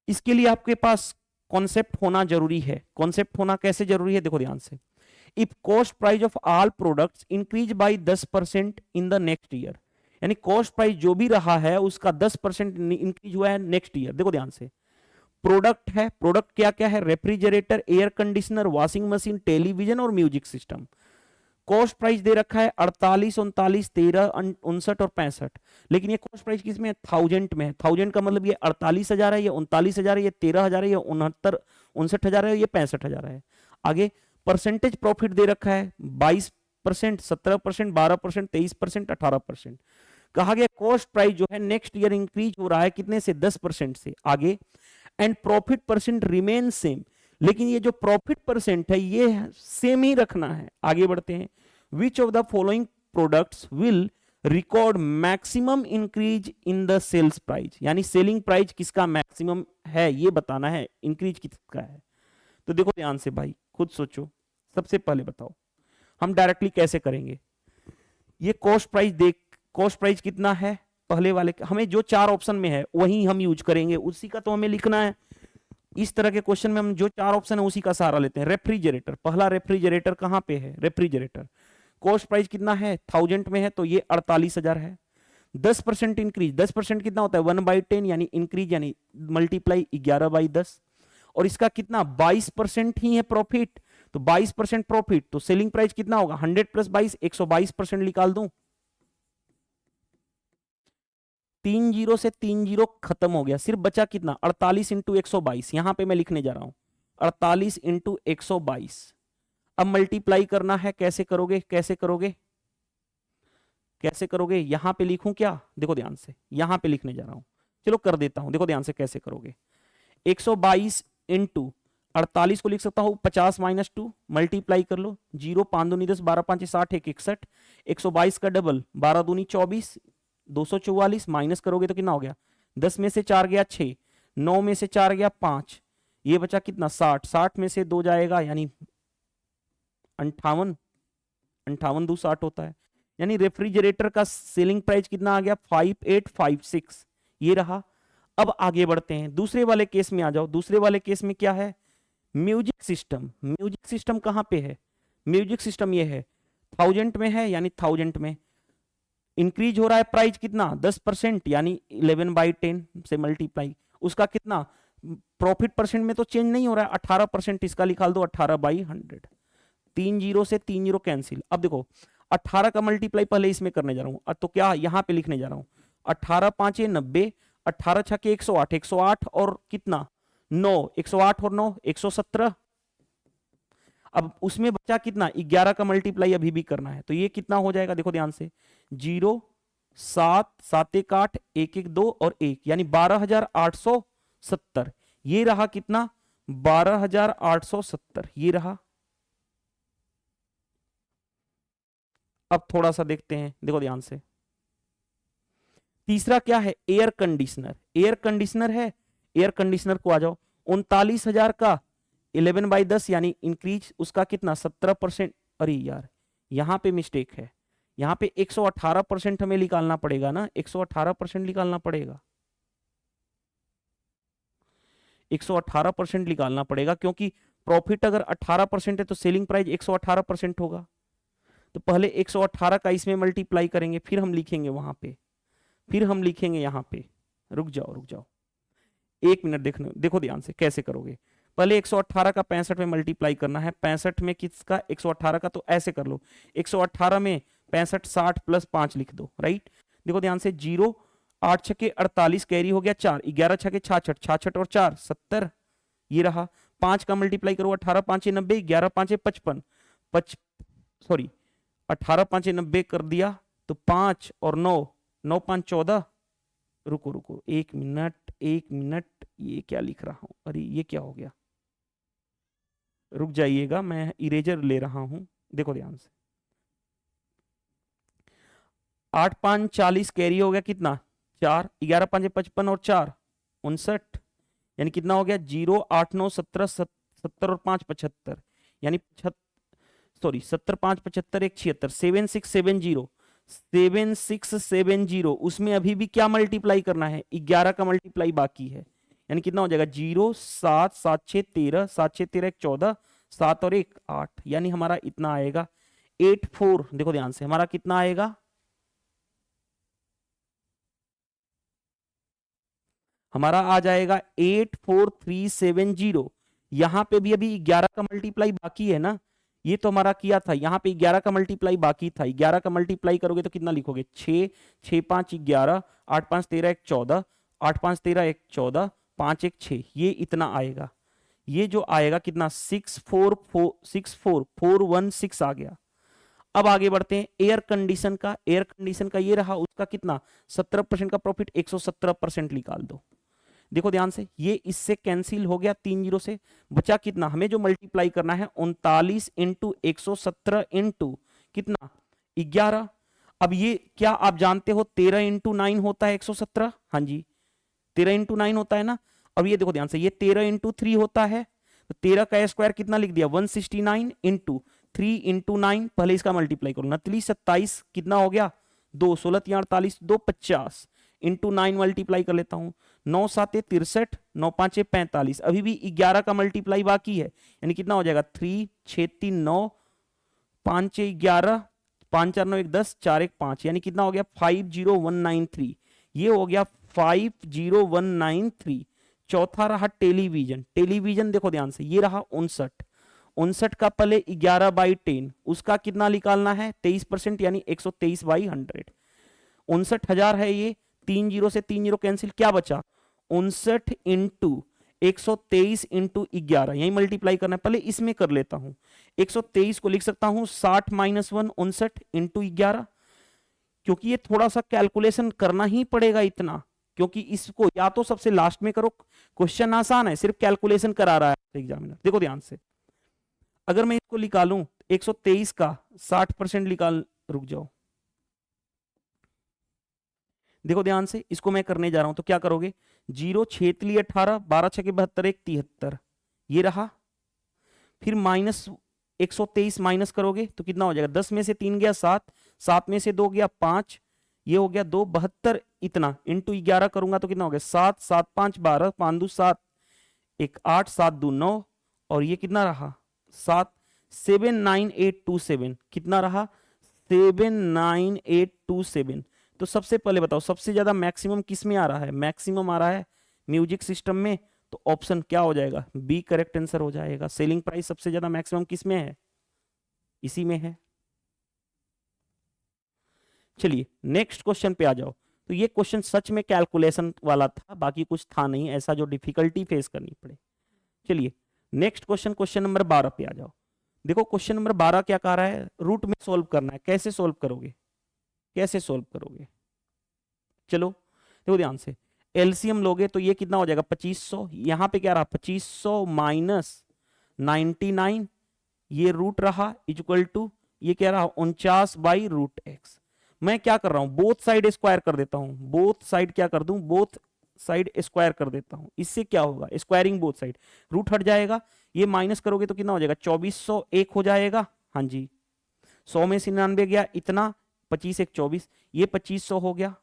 Speaker 1: इसके लिए आपके पास कॉन्सेप्ट होना जरूरी है। कॉन्सेप्ट होना कैसे जरूरी है, देखो ध्यान से, if cost price of all products increase by 10% in the next year, यानी कॉस्ट प्राइस जो भी रहा है उसका 10% इंक्रीज हुआ है नेक्स्ट ईयर। देखो ध्यान से, प्रोडक्ट है, प्रोडक्ट क्या क्या है, refrigerator, air conditioner, washing machine, television और म्यूजिक सिस्टम। कॉस्ट प्राइस दे रखा है 48, 39, 13, 59 और 65, लेकिन ये कॉस्ट प्राइस किस में है? थाउजेंड में है। थाउजेंड का मतलब ये 48,000 है, ये 39,000 है, ये 13,000 है, ये 69, 59,000 है, ये 65,000 है। आगे परसेंटेज प्रॉफिट दे रखा है 22%, 17%, 12%, 23%, 18%। कहा गया कॉस्ट प्राइस जो है नेक्स्ट ईयर इंक्रीज हो रहा है कितने से? 10% से। आगे and profit percent remain same, लेकिन ये जो प्रॉफिट परसेंट है ये सेम ही रखना है। आगे बढ़ते हैं। Which of the following products will record maximum increase in the sales price, यानी सेलिंग प्राइस किसका मैक्सिमम है ये बताना है, इंक्रीज किसका है। तो देखो ध्यान से भाई, खुद सोचो। सबसे पहले बताओ हम डायरेक्टली कैसे करेंगे। ये कॉस्ट प्राइस देख, कॉस्ट प्राइस कितना है पहले वाले, हमें जो 4 ऑप्शन में है वही हम यूज करेंगे, उसी का तो हमें लिखना है। इस तरह के क्वेश्चन में हम जो 4 ऑप्शन है उसी का सहारा लेते हैं। रेफ्रिजरेटर, पहला रेफ्रिजरेटर कहां पे है? रेफ्रिजरेटर कॉस्ट प्राइस कितना है? 1000 में है, तो ये 48,000 है। 10% इंक्रीज, 10% कितना होता है? 1/10, यानी इंक्रीज यानी मल्टीप्लाई 11/10, और इसका कितना? 22% ही है प्रॉफिट, तो 22% प्रॉफिट, तो सेलिंग प्राइस कितना होगा? 100 + 22, 122% निकाल दूं। 3 जीरो से 3 जीरो खत्म हो गया, सिर्फ बचा कितना? 48 × 122, यहां पे मैं लिखने जा रहा हूं 48 × 122। अब मल्टीप्लाई करना है, कैसे करोगे? कैसे करोगे? कैसे करोगे? यहां पे लिखूं क्या? देखो ध्यान से, यहां पे लिखने जा रहा हूं, चलो कर देता हूं। देखो ध्यान से कैसे करोगे। 122 × 48 को लिख सकता हूं 50 - 2, मल्टीप्लाई कर लो। 0 5 दूनी 10, 12 5 60, 1 61, 122 का डबल 12 दूनी 24, 244, माइनस करोगे तो कितना हो गया? 10 में से 4 गया 6, 9 में से 4 गया 5, ये बचा कितना? 60, 60 में से 2 जाएगा यानी 58, 58 2 60 होता है। यानी रेफ्रिजरेटर का सेलिंग प्राइस कितना आ गया? 5856, ये रहा। अब आगे बढ़ते हैं, दूसरे वाले केस में आ जाओ। दूसरे वाले केस में क्या है? Music system. म्यूजिक सिस्टम कहां पे है? म्यूजिक सिस्टम ये है, 1000 में है, यानी 1000 में इंक्रीज हो रहा है प्राइस कितना? 10%, यानी 11/10 से मल्टीप्लाई। उसका कितना? प्रॉफिट परसेंट में तो चेंज नहीं हो रहा है, 18%, इसका निकाल दो 18/100। 3 जीरो से 3 जीरो कैंसिल। अब देखो 18 का मल्टीप्लाई पहले इसमें करने जा रहा हूं, तो क्या यहां पे लिखने जा रहा हूं 18 × 5 = 90, 18 × 6 = 108, 108 और कितना? 9, 108 और 9 117। अब उसमें बचा कितना? 11 का मल्टीप्लाई अभी भी करना है, तो ये कितना हो जाएगा? देखो ध्यान से, 0 7 7 1 8 1 1 2 और 1, यानी 12,870। ये रहा कितना? 12,870, ये रहा। अब थोड़ा सा देखते हैं, देखो ध्यान से। तीसरा क्या है? Air conditioner. एयर कंडीशनर है, एयर कंडीशनर को आ जाओ। 39,000 का 11/10 यानी इंक्रीज, उसका कितना? 17%। अरे यार यहां पे मिस्टेक है, यहां पे 118% हमें निकालना पड़ेगा ना, 118% निकालना पड़ेगा, 118% निकालना पड़ेगा, क्योंकि प्रॉफिट अगर 18% है तो सेलिंग प्राइस 118% होगा। तो पहले 118 का इसमें मल्टीप्लाई करेंगे, फिर हम लिखेंगे वहां पे, फिर हम लिखेंगे यहां पे। रुक जाओ रुक जाओ, 1 मिनट देखने, देखो ध्यान से कैसे करोगे। पहले 118 का 65 में मल्टीप्लाई करना है। 65 में किसका? 118 का, तो ऐसे कर लो 118 में 65 60 + 5 लिख दो, राइट। देखो ध्यान से, 0 8 6 48 कैरी हो गया 4, 11 6 66, 66 और 4 70, ये रहा। 5 का मल्टीप्लाई करो, 18 5 90, 11 5 55, सॉरी 18 5 90 कर दिया, तो 5 और 9 9 5 14। रुको रुको 1 मिनट 1 मिनट, ये क्या लिख रहा हूं? अरे ये क्या हो गया? रुक जाइएगा, मैं इरेजर ले रहा हूं, देखो ध्यान से। 8 5 40 कैरी हो गया कितना? 4, 11 5 55 और 4 59, यानी कितना हो गया? 0 8 9 17 70 और 5 75, यानी 70 5 75 1 76, 7670, 7670। उसमें अभी भी क्या मल्टीप्लाई करना है? 11 का मल्टीप्लाई बाकी है, यानी कितना हो जाएगा? 0 7 7 6 13, 7 6 13 1 14, 7 और 1 8, यानी हमारा इतना आएगा 84। देखो ध्यान से, हमारा कितना आएगा? हमारा आ जाएगा 84,370। यहां पे भी अभी 11 का मल्टीप्लाई बाकी है ना, ये तो हमारा किया था, यहाँ पे 11 का मल्टीप्लाई बाकी था, 11 का मल्टीप्लाई करोगे तो कितना लिखोगे, 6, 6 5 11, 8 5 13 1 14, 8 5 13 1 14, 5 1 6, ये इतना आएगा। ये जो आएगा कितना, 64416 आ गया। अब आगे बढ़ते हैं एयर कंडीशन का। एयर कंडीशन का ये रहा, उसका कितना 17% का प्रॉफिट, 117% निकाल दो। देखो ध्यान से, ये इससे कैंसिल हो गया 3 जीरो से, बचा कितना, हमें जो मल्टीप्लाई करना है 39 इंटू 117 इंटू कितना 11। अब ये क्या आप जानते हो 13 इंटू 9 होता है 117, हाँ जी 13 इंटू 9 होता है ना। अब ये देखो ध्यान से, ये 13 इंटू 3 होता है, तो 13 का स्क्वायर कितना लिख दिया 169 इंटू 3 इंटू 9, पहले इसका मल्टीप्लाई करो, 29 27 कितना हो गया 2, 16 48 2 50 इंटू 9 मल्टीप्लाई कर लेता हूं, 9 7 63, 9 5 45, अभी भी 11 का मल्टीप्लाई बाकी है, यानी कितना हो जाएगा 3 6 3 9 5 11 5 4 9 1 10 4 1 5, यानी कितना हो गया 50193। ये हो गया 50193। चौथा रहा टेलीविजन। टेलीविजन देखो ध्यान से, ये रहा 59 का पहले 11/10, उसका कितना निकालना है 23%, यानी 123/100। 59,000 है ये, 3 जीरो से 3 जीरो कैंसिल, क्या बचा 59 इंटू 123 इंटू 11, यही मल्टीप्लाई करना है, पहले इसमें कर लेता हूं। 123 को लिख सकता हूं 60 - 1 59 इंटू 11, क्योंकि ये थोड़ा सा कैलकुलेशन करना ही पड़ेगा इतना, क्योंकि इसको या तो सबसे लास्ट में करो, क्वेश्चन आसान है, सिर्फ कैलकुलेशन करा रहा है एग्जामिनर। देखो ध्यान से, अगर मैं इसको निकालूं 123 का 60% निकाल, रुक जाओ, देखो ध्यान से, इसको मैं करने जा रहा हूं, तो क्या करोगे 0 6 × 18 12 6 72 1 73, ये रहा, फिर माइनस 123 माइनस करोगे तो कितना हो जाएगा, 10 में से 3 गया 7, 7 में से 2 गया 5, ये हो गया 2 72, इतना इंटू 11 करूंगा तो कितना हो गया 7 7 5 12 5 2 7 1 8 7 2 9, और ये कितना रहा 7 79827, कितना रहा 79827। तो सबसे पहले बताओ सबसे ज्यादा मैक्सिमम किस में आ रहा है, मैक्सिमम आ रहा है म्यूजिक सिस्टम में, तो ऑप्शन क्या हो जाएगा, बी करेक्ट आंसर हो जाएगा। सेलिंग प्राइस सबसे ज्यादा मैक्सिमम किस में है, इसी में है। चलिए नेक्स्ट क्वेश्चन पे आ जाओ। तो ये क्वेश्चन सच में कैलकुलेशन वाला था, बाकी कुछ था नहीं ऐसा जो डिफिकल्टी फेस करनी पड़े। चलिए नेक्स्ट क्वेश्चन, क्वेश्चन नंबर 12 पे आ जाओ। देखो क्वेश्चन नंबर 12 क्या कह रहा है, रूट में सोल्व करना है। कैसे सोल्व करोगे, कैसे सोल्व करोगे, चलो देखो ध्यान से, एलसीएम लोगे तो ये कितना हो जाएगा 2500, यहां पे क्या रहा 2500 माइनस 99, ये रूट रहा इक्वल टू, ये क्या रहा 49/√x। मैं क्या कर रहा हूं, बोथ साइड स्क्वायर कर देता हूं, बोथ साइड क्या कर दूं, बोथ साइड स्क्वायर कर देता हूं। इससे क्या होगा, स्क्वायरिंग बोथ साइड, रूट हट जाएगा, ये माइनस करोगे तो कितना हो जाएगा 2401 हो जाएगा, हाँ जी 100 में से 99 गया इतना, 25 1 24, ये 2500 हो गया,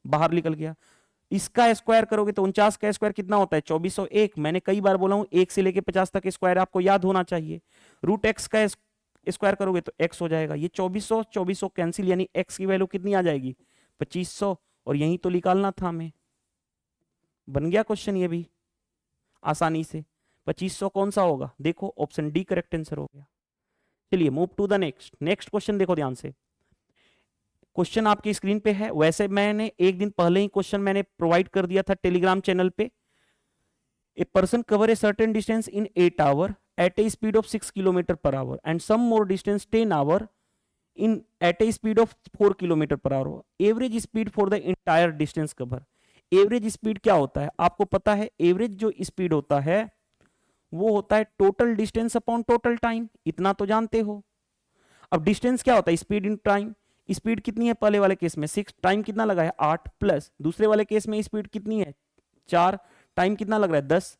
Speaker 1: बाहर निकल गया। इसका स्क्वायर करोगे तो 49 का स्क्वायर कितना होता है 2401, मैंने कई बार बोला हूं 1 से लेके 50 तक स्क्वायर आपको याद होना चाहिए। रूट एक्स का स्क्वायर करोगे तो x हो जाएगा, ये 2400 कैंसिल, यानी x की वैल्यू कितनी आ जाएगी 2500, और यही तो निकालना था हमें। बन गया क्वेश्चन ये भी आसानी से, 2500 कौन सा होगा, देखो ऑप्शन डी करेक्ट आंसर हो गया। चलिए move to the next. Next question देखो ध्यान से, क्वेश्चन आपकी स्क्रीन पे है, वैसे मैंने एक दिन पहले ही क्वेश्चन मैंने प्रोवाइड कर दिया था टेलीग्राम चैनल पे। A person cover a certain distance in 8 hour at a speed of 6 km per hour and some more distance 10 hour in at a speed of 4 km per hour. Average speed for the entire distance cover. Average speed क्या होता है आपको पता है, average जो speed होता है वो होता है total distance upon total time, इतना तो जानते हो। अब डिस्टेंस क्या होता है, स्पीड इन टाइम। स्पीड कितनी है पहले वाले केस में 6, टाइम कितना लगा है 8, प्लस दूसरे वाले केस में स्पीड कितनी है 4, टाइम कितना लग रहा है 10,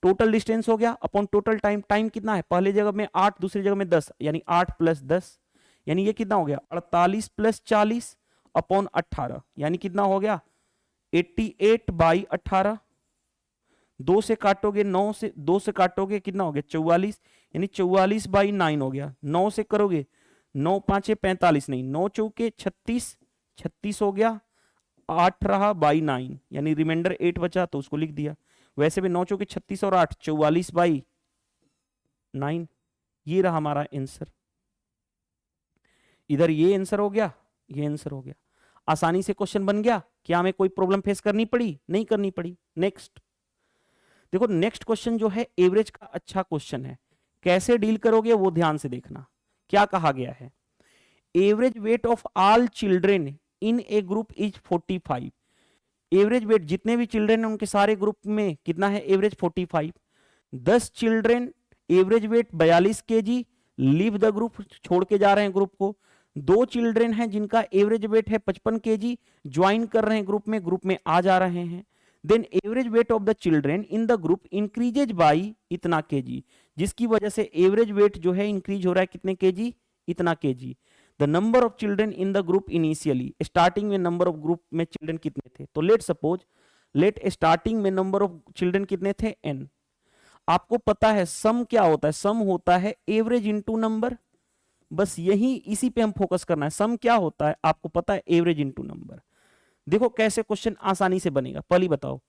Speaker 1: टोटल डिस्टेंस हो गया अपॉन टोटल टाइम। टाइम कितना है पहले जगह में 8 दूसरी जगह में 10, यानी 8 + 10, यानी ये कितना हो गया 48 + 40 अपॉन 18, यानी कितना हो गया 88/18। 2 से काटोगे 9 से 2 से काटोगे कितना हो गया 44, यानी 44/9 हो गया। 9 से करोगे 9 × 5 = 45, नहीं 9 × 4 = 36, 36 हो गया, 8 रहा बाई 9, यानी रिमाइंडर 8 बचा तो उसको लिख दिया। वैसे भी 9 × 4 = 36 और 8 44/9, ये रहा हमारा आंसर। इधर ये आंसर हो गया, ये आंसर हो गया। आसानी से क्वेश्चन बन गया। क्या हमें कोई प्रॉब्लम फेस करनी पड़ी? नहीं करनी पड़ी। नेक्स्ट देखो, नेक्स्ट क्वेश्चन जो है एवरेज का अच्छा क्वेश्चन है। कैसे डील करोगे वो ध्यान से देखना। क्या कहा गया है? Average weight of all children in A group is 45। Average weight जितने भी चिल्ड्रेन हैं उनके सारे ग्रुप में कितना है? Average 45। 10 children average weight 42 KG, leave the group, छोड़ के जा रहे हैं ग्रुप को। 2 चिल्ड्रेन हैं जिनका एवरेज वेट है 55 केजी, ज्वाइन कर रहे हैं ग्रुप में आ जा रहे हैं। Then average weight of the children in the group increases by इतना केजी, जिसकी वजह से एवरेज वेट जो है इंक्रीज हो रहा है कितने केजी? इतना KG. The number of children in the group initially, starting में नंबर ऑफ ग्रुप में चिल्ड्रेन कितने थे? तो लेट सपोज, लेट स्टार्टिंग में नंबर ऑफ चिल्ड्रेन कितने थे? n। आपको पता है सम क्या होता है? सम होता है एवरेज इनटू नंबर। बस यही, इसी पे हम फोकस करना है। सम क्या होता है आपको पता है? Average into number. देखो कैसे क्वेश्चन आसानी से बनेगा। पहले बताओ,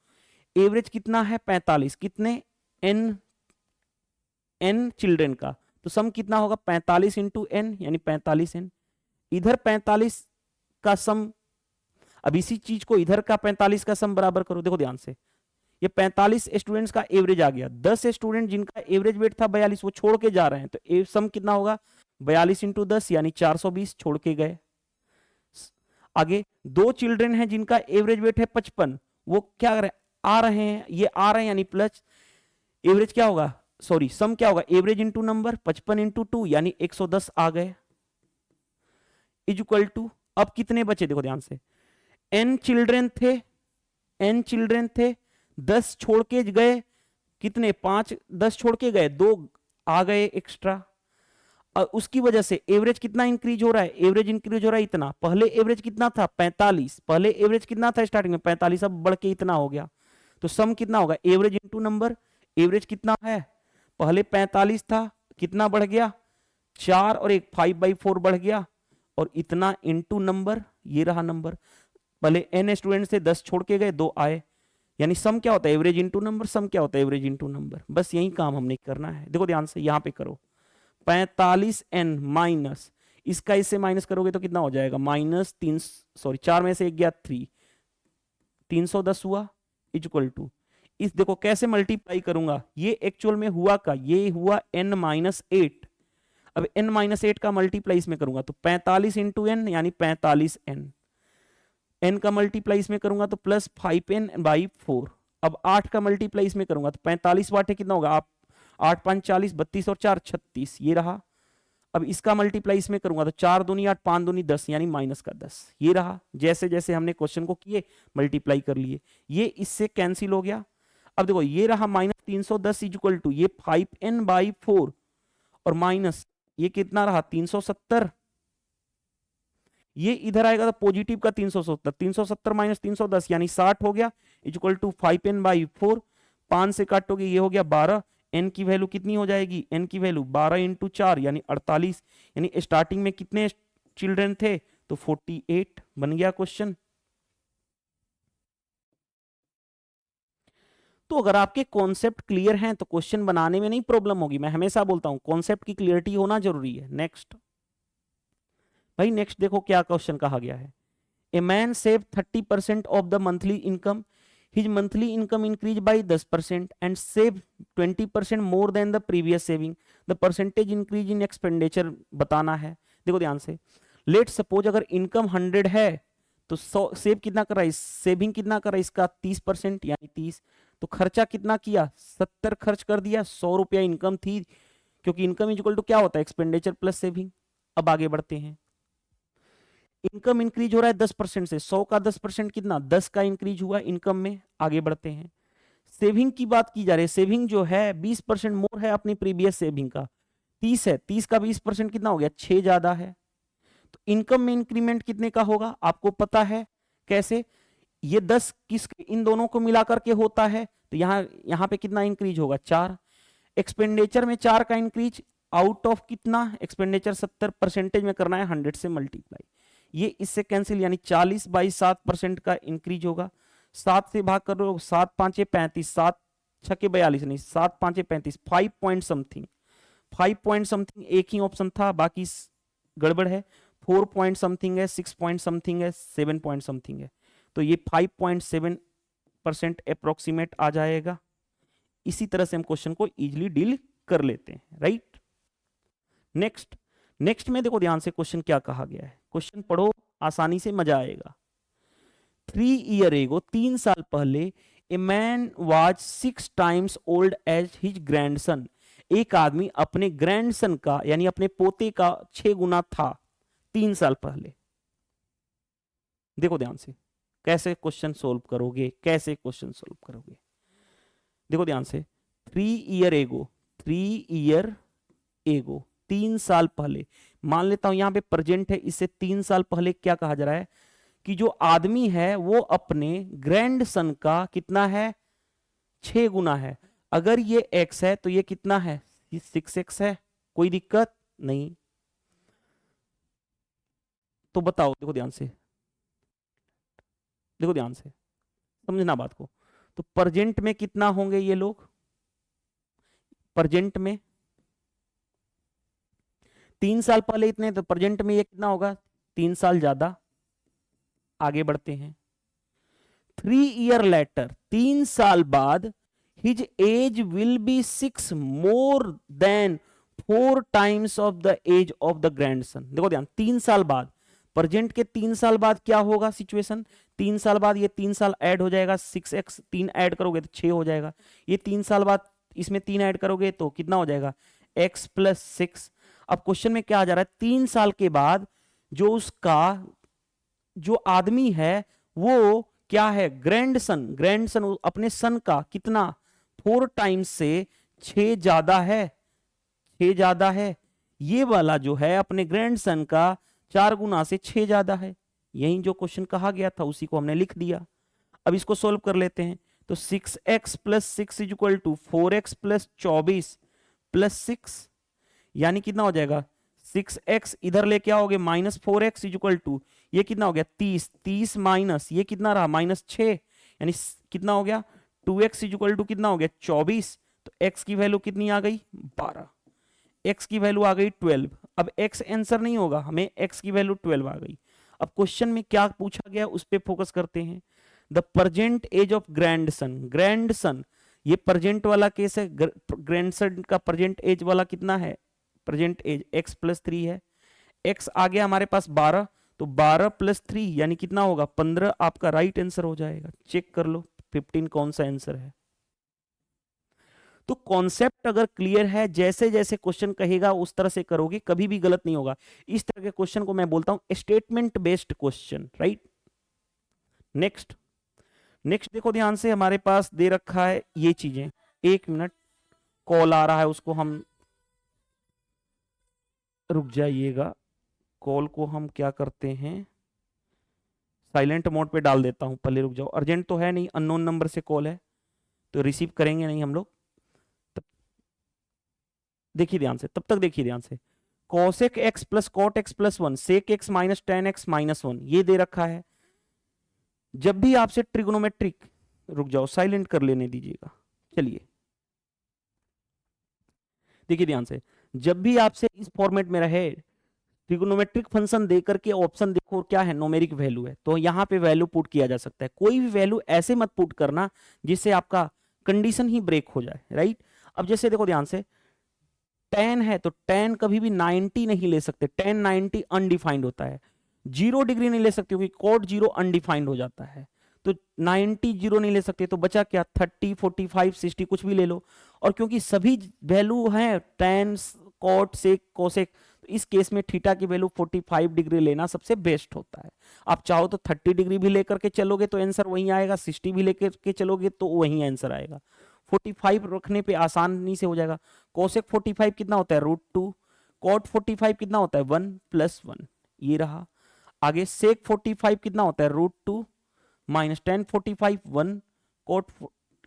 Speaker 1: एवरेज कितना है? 45। कितने? n चिल्ड्रेन का, तो सम कितना होगा? 45 इंटू n, यानी 45n। इधर 45 का सम, अब इसी चीज को इधर का 45 का सम बराबर करो। देखो ध्यान से, ये 45 स्टूडेंट्स का एवरेज आ गया। 10 स्टूडेंट जिनका एवरेज वेट था 42, वो छोड़ के जा रहे हैं, तो सम कितना होगा? 42 इंटू 10 यानी 420, छोड़ के गए। आगे 2 चिल्ड्रेन हैं जिनका एवरेज वेट है 55, वो क्या कर रहे हैं? आ रहे हैं, ये आ रहे हैं यानी प्लस। एवरेज क्या होगा? सॉरी, सम क्या होगा? एवरेज इंटू नंबर, 55 इंटू 2 यानी 110 आ गए, इक्वल टू। अब कितने बचे? देखो ध्यान से, n चिल्ड्रेन थे, 10 छोड़ के गए, कितने? 5, 10 छोड़ के गए, 2 आ गए एक्स्ट्रा। और उसकी वजह से एवरेज कितना इंक्रीज हो रहा है? एवरेज इंक्रीज हो रहा है इतना। पहले एवरेज कितना था? 45। पहले एवरेज कितना था स्टार्टिंग में? 45, अब बढ़ के इतना हो गया। तो सम कितना होगा? Average into number. एवरेज कितना है? पहले 45 था, कितना बढ़ गया? 4 और 1, 5/4 बढ़ गया, और इतना इंटू नंबर, ये रहा नंबर। पहले n स्टूडेंट से 10 छोड़ के गए, 2 आए, यानी सम क्या होता है? Average into number. सम क्या होता है? Average into number. बस यही काम हमने करना है। देखो ध्यान से, यहां पे करो, 45n माइनस इसका, इससे माइनस करोगे तो कितना हो जाएगा? -3, सॉरी 4 में से 1 गया 3, 310 हुआ, इक्वल टू इस। देखो कैसे मल्टीप्लाई करूंगा, ये एक्चुअल में हुआ का, ये हुआ n-8। अब n-8 का मल्टीप्लाई इसमें करूंगा तो 45 इंटू n यानी 45n। n का मल्टीप्लाई इसमें करूंगा तो प्लस 5n/4। अब 8 का मल्टीप्लाई इसमें करूंगा तो 45 वाटे कितना होगा? आप 8 5 40, 32 और 4 36, ये रहा। अब इसका मल्टीप्लाई इसमें करूंगा तो 4 दूनी 8, 5 दूनी 10, यानी माइनस का 10, ये रहा। जैसे जैसे हमने क्वेश्चन को किए मल्टीप्लाई कर लिए, ये इससे कैंसिल हो गया। अब देखो ये रहा -310 इक्वल टू ये 5n/4 और माइनस ये कितना रहा? 370। ये इधर आएगा तो पॉजिटिव का 370, 370 माइनस 310 यानी 60 हो गया, इक्वल टू 5n/4। 5 से काटोगे ये हो गया 12। n की वैल्यू कितनी हो जाएगी? n की वैल्यू 12 इंटू 4 यानी 48, यानी स्टार्टिंग में कितने चिल्ड्रन थे? तो 48 बन गया क्वेश्चन। तो अगर आपके कॉन्सेप्ट क्लियर हैं तो क्वेश्चन बनाने में नहीं प्रॉब्लम होगी। मैं हमेशा बोलता हूं कॉन्सेप्ट की क्लियरिटी होना जरूरी है। नेक्स्ट भाई, नेक्स्ट देखो क्या क्वेश्चन कहा गया है। A man save 30% of the monthly income, his monthly income increase by 10% and save 20% more than the previous saving, the percentage increase in expenditure बताना है। देखो ध्यान से, लेट सपोज अगर इनकम 100 है तो सेव कितना कर रहा है? सेविंग कितना कर रहा है इसका? 30% यानी 30। तो खर्चा कितना किया? 70 खर्च कर दिया। 100 रुपया इनकम थी, क्योंकि इनकम इक्वल टू क्या होता है? Expenditure plus saving. अब आगे बढ़ते हैं। इनकम इंक्रीज हो रहा है 10% से, 100 का 10% कितना? 10 का इंक्रीज हुआ इनकम में। आगे बढ़ते हैं। सेविंग की बात की जा रही है। सेविंग जो है 20% मोर है अपनी प्रीवियस सेविंग का, 30 है, 30 का 20% कितना हो गया? 6 ज्यादा है। तो इनकम में इंक्रीमेंट कितने का होगा? आपको पता है कैसे? ये 10 इन दोनों को मिलाकर के होता है, तो यहां पे कितना इंक्रीज होगा? 4। एक्सपेंडिचर में 4 का इंक्रीज, आउट ऑफ कितना? एक्सपेंडिचर 70, परसेंटेज में करना है 100 से मल्टीप्लाई, ये इससे कैंसिल, यानी 40/7% का इंक्रीज होगा। 7 से भाग करो, 7 5 35, 7 6 42 नहीं, 7 5 35, 5 पॉइंट समथिंग, 5 पॉइंट समथिंग एक ही ऑप्शन था, बाकी गड़बड़ है। 4 पॉइंट समथिंग है, 6 पॉइंट समथिंग है, 7 पॉइंट समथिंग है। तो ये 5.7% अप्रोक्सीमेट आ जाएगा। इसी तरह से हम क्वेश्चन को इजीली डील कर लेते हैं, राइट। नेक्स्ट में देखो ध्यान से क्वेश्चन क्या कहा गया है। क्वेश्चन पढ़ो, आसानी से मजा आएगा। 3 years ago, 3 साल पहले, a man was 6 times old age his grandson. एक आदमी अपने ग्रैंडसन का यानी अपने पोते का 6 गुना था 3 साल पहले। देखो ध्यान से कैसे क्वेश्चन सोल्व करोगे, कैसे क्वेश्चन सोल्व करोगे। देखो ध्यान से, 3 years ago, 3 years ago, 3 साल पहले। मान लेता हूं यहां पे प्रेजेंट है, इससे 3 साल पहले क्या कहा जा रहा है कि जो आदमी है वो अपने ग्रैंडसन का कितना है, 6 गुना है। अगर ये x है तो ये कितना है, ये 6x है। कोई दिक्कत नहीं। तो बताओ, देखो ध्यान से, देखो ध्यान से समझना बात को। तो प्रेजेंट में कितना होंगे ये लोग, प्रेजेंट में 3 साल पहले इतने, तो प्रेजेंट में ये कितना होगा, 3 साल ज्यादा। आगे बढ़ते हैं। 3 years later, 3 साल बाद, his age will be 6 more than 4 times of the age of the grandson। देखो ध्यान, 3 साल बाद, प्रेजेंट के 3 साल बाद क्या होगा सिचुएशन, 3 साल बाद ये 3 साल ऐड हो जाएगा, 6x 3 ऐड करोगे तो 6 हो जाएगा। ये 3 साल बाद इसमें 3 ऐड करोगे तो कितना हो जाएगा, x + 6। अब क्वेश्चन में क्या आ जा रहा है, 3 साल के बाद जो उसका जो आदमी है वो क्या है, ग्रैंडसन। ग्रैंडसन अपने सन का कितना, 4 टाइम्स से 6 ज्यादा है, 6 ज्यादा है। ये वाला जो है अपने ग्रैंडसन का 4 गुना से 6 ज्यादा है। यही जो क्वेश्चन कहा गया था उसी को हमने लिख दिया। अब इसको सोल्व कर लेते हैं। तो 6x + 6 = 4x + 24 + 6, यानी कितना हो जाएगा, 6x इधर लेके आओगे -4x = ये कितना हो गया, 30। 30 माइनस ये कितना रहा, -6, यानी कितना हो गया, 2x = कितना हो गया, 24। तो x की वैल्यू कितनी आ गई, 12। x की वैल्यू आ गई 12। अब x आंसर नहीं होगा, हमें x की वैल्यू 12 आ गई। अब क्वेश्चन में क्या पूछा गया उस पर फोकस करते हैं। The present age of grandson. Grandson ये प्रेजेंट वाला केस है, ग्रैंडसन का प्रेजेंट एज वाला कितना है, प्रेजेंट एज x + 3 है। x आ गया हमारे पास 12, तो 12 + 3 यानी कितना होगा, 15 आपका राइट आंसर हो जाएगा। चेक कर लो 15 कौन सा आंसर है। तो कॉन्सेप्ट अगर क्लियर है, जैसे जैसे क्वेश्चन कहेगा उस तरह से करोगे, कभी भी गलत नहीं होगा। इस तरह के क्वेश्चन को मैं बोलता हूं statement based question, right. Next देखो ध्यान से, हमारे पास दे रखा है ये चीजें। 1 मिनट, कॉल आ रहा है, उसको हम, रुक जाइएगा, कॉल को हम क्या करते हैं, साइलेंट मोड पे डाल देता हूं पहले। रुक जाओ, अर्जेंट तो है नहीं, अननोन नंबर से कॉल है तो रिसीव करेंगे नहीं हम लोग। देखिए ध्यान से, तब तक देखिए ध्यान से। cosec x + cot x + 1 sec x - tan x - 1 ये दे रखा है। जब भी आपसे ट्रिग्नोमेट्रिक, रुक जाओ साइलेंट कर लेने दीजिएगा, चलिए देखिए ध्यान से, जब भी आपसे इस फॉर्मेट में रहे ट्रिग्नोमेट्रिक फंक्शन देकर के ऑप्शन देखो क्या है, न्यूमेरिक वैल्यू है, तो यहां पे वैल्यू पुट किया जा सकता है। कोई भी वैल्यू ऐसे मत पुट करना जिससे आपका कंडीशन ही ब्रेक हो जाए, राइट। अब जैसे देखो ध्यान से, tan है तो tan कभी भी 90 नहीं ले सकते, tan 90 अनडिफाइंड होता है। 0 डिग्री नहीं ले सकते क्योंकि cot 0 अनडिफाइंड हो जाता है। तो 90 0 नहीं ले सकते, तो बचा क्या, 30 45 60 कुछ भी ले लो। और क्योंकि सभी वैल्यू हैं tan cot sec cosec, तो इस केस में थीटा की वैल्यू 45 डिग्री लेना सबसे बेस्ट होता है। आप चाहो तो 30 डिग्री भी लेकर के चलोगे तो आंसर वहीं आएगा, 60 भी लेकर के चलोगे तो वहीं आंसर आएगा। 45 रखने पे आसानी से हो जाएगा। कोसेक 45 कितना होता है, √2। कॉट 45 कितना होता है, 1 + 1, ये रहा। आगे सेक 45 कितना होता है, √2 - tan 45 1, कॉट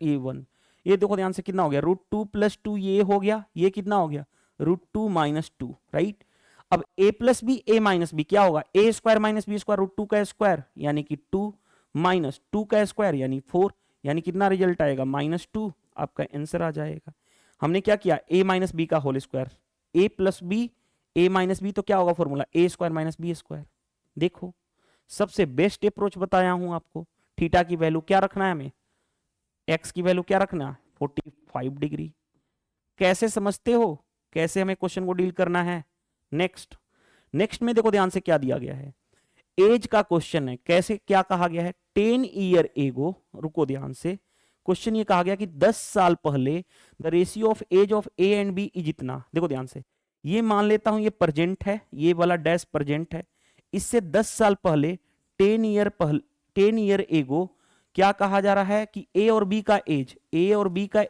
Speaker 1: ये 1। ये देखो ध्यान से कितना हो गया, √2 + 2 ये हो गया, ये कितना हो गया, √2 - 2, राइट। अब a + b a - b क्या होगा, a² - b² √2 का स्क्वायर यानी कि 2 - 2 का स्क्वायर यानी 4, यानी कितना रिजल्ट आएगा, -2। आपका आंसर आ जाएगा। हमने क्या किया, a - b का whole square A plus B, A minus B, तो क्या होगा फॉर्मूला ए स्क्वायर माइनस बी स्क्वायर। देखो सबसे बेस्ट अप्रोच बताया हूं आपको। थीटा की वैल्यू क्या रखना है हमें, एक्स की वैल्यू क्या रखना है 45 डिग्री। कैसे समझते हो, कैसे हमें क्वेश्चन को डील करना है। नेक्स्ट में देखो ध्यान से क्या दिया गया है, एज का क्वेश्चन है। कैसे क्या कहा गया है, 10 ईयर एगो, रुको ध्यान से, क्वेश्चन ये कहा गया कि 10 साल पहले the ratio of age of A and B is इतना। देखो ध्यान से, ये मान लेता हूं ये प्रेजेंट है, ये वाला डैश प्रेजेंट है। इससे 10 साल पहले 10 ईयर एगो क्या कहा जा रहा है कि ए और बी का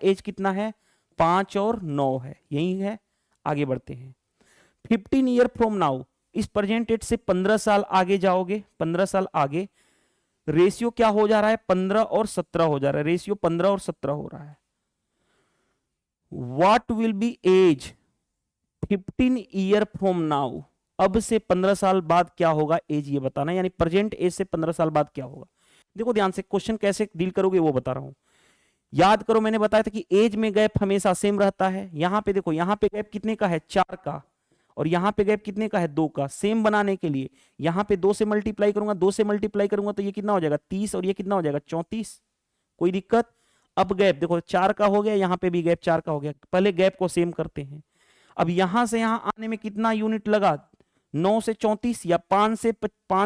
Speaker 1: एज कितना है, 5 और 9 है, यही है। आगे बढ़ते हैं, 15 ईयर फ्रॉम नाउ, इस प्रेजेंट एज से 15 साल आगे जाओगे, 15 साल आगे रेशियो क्या हो जा रहा है, 15 और 17 हो जा रहा है, रेशियो 15 और 17 हो रहा है। What will be age 15 year from now, अब से 15 साल बाद क्या होगा एज, ये बताना, यानी प्रेजेंट एज से 15 साल बाद क्या होगा। देखो ध्यान से, क्वेश्चन कैसे डील करोगे वो बता रहा हूं। याद करो मैंने बताया था कि एज में गैप हमेशा सेम रहता है। यहां पे देखो, यहां पे गैप कितने का है 4 का, और यहां पे गैप कितने का है 2 का। सेम बनाने के लिए यहां पे 2 से मल्टीप्लाई करूंगा, 2 से मल्टीप्लाई करूंगा तो ये कितना हो जाएगा 30, और ये कितना हो जाएगा 34। कोई दिक्कत। अब गैप देखो 4 का हो गया, यहां पे भी गैप 4 का हो गया। पहले गैप को सेम करते हैं। अब यहां से यहां आने में कितना यूनिट लगा, 9 से 34, या 5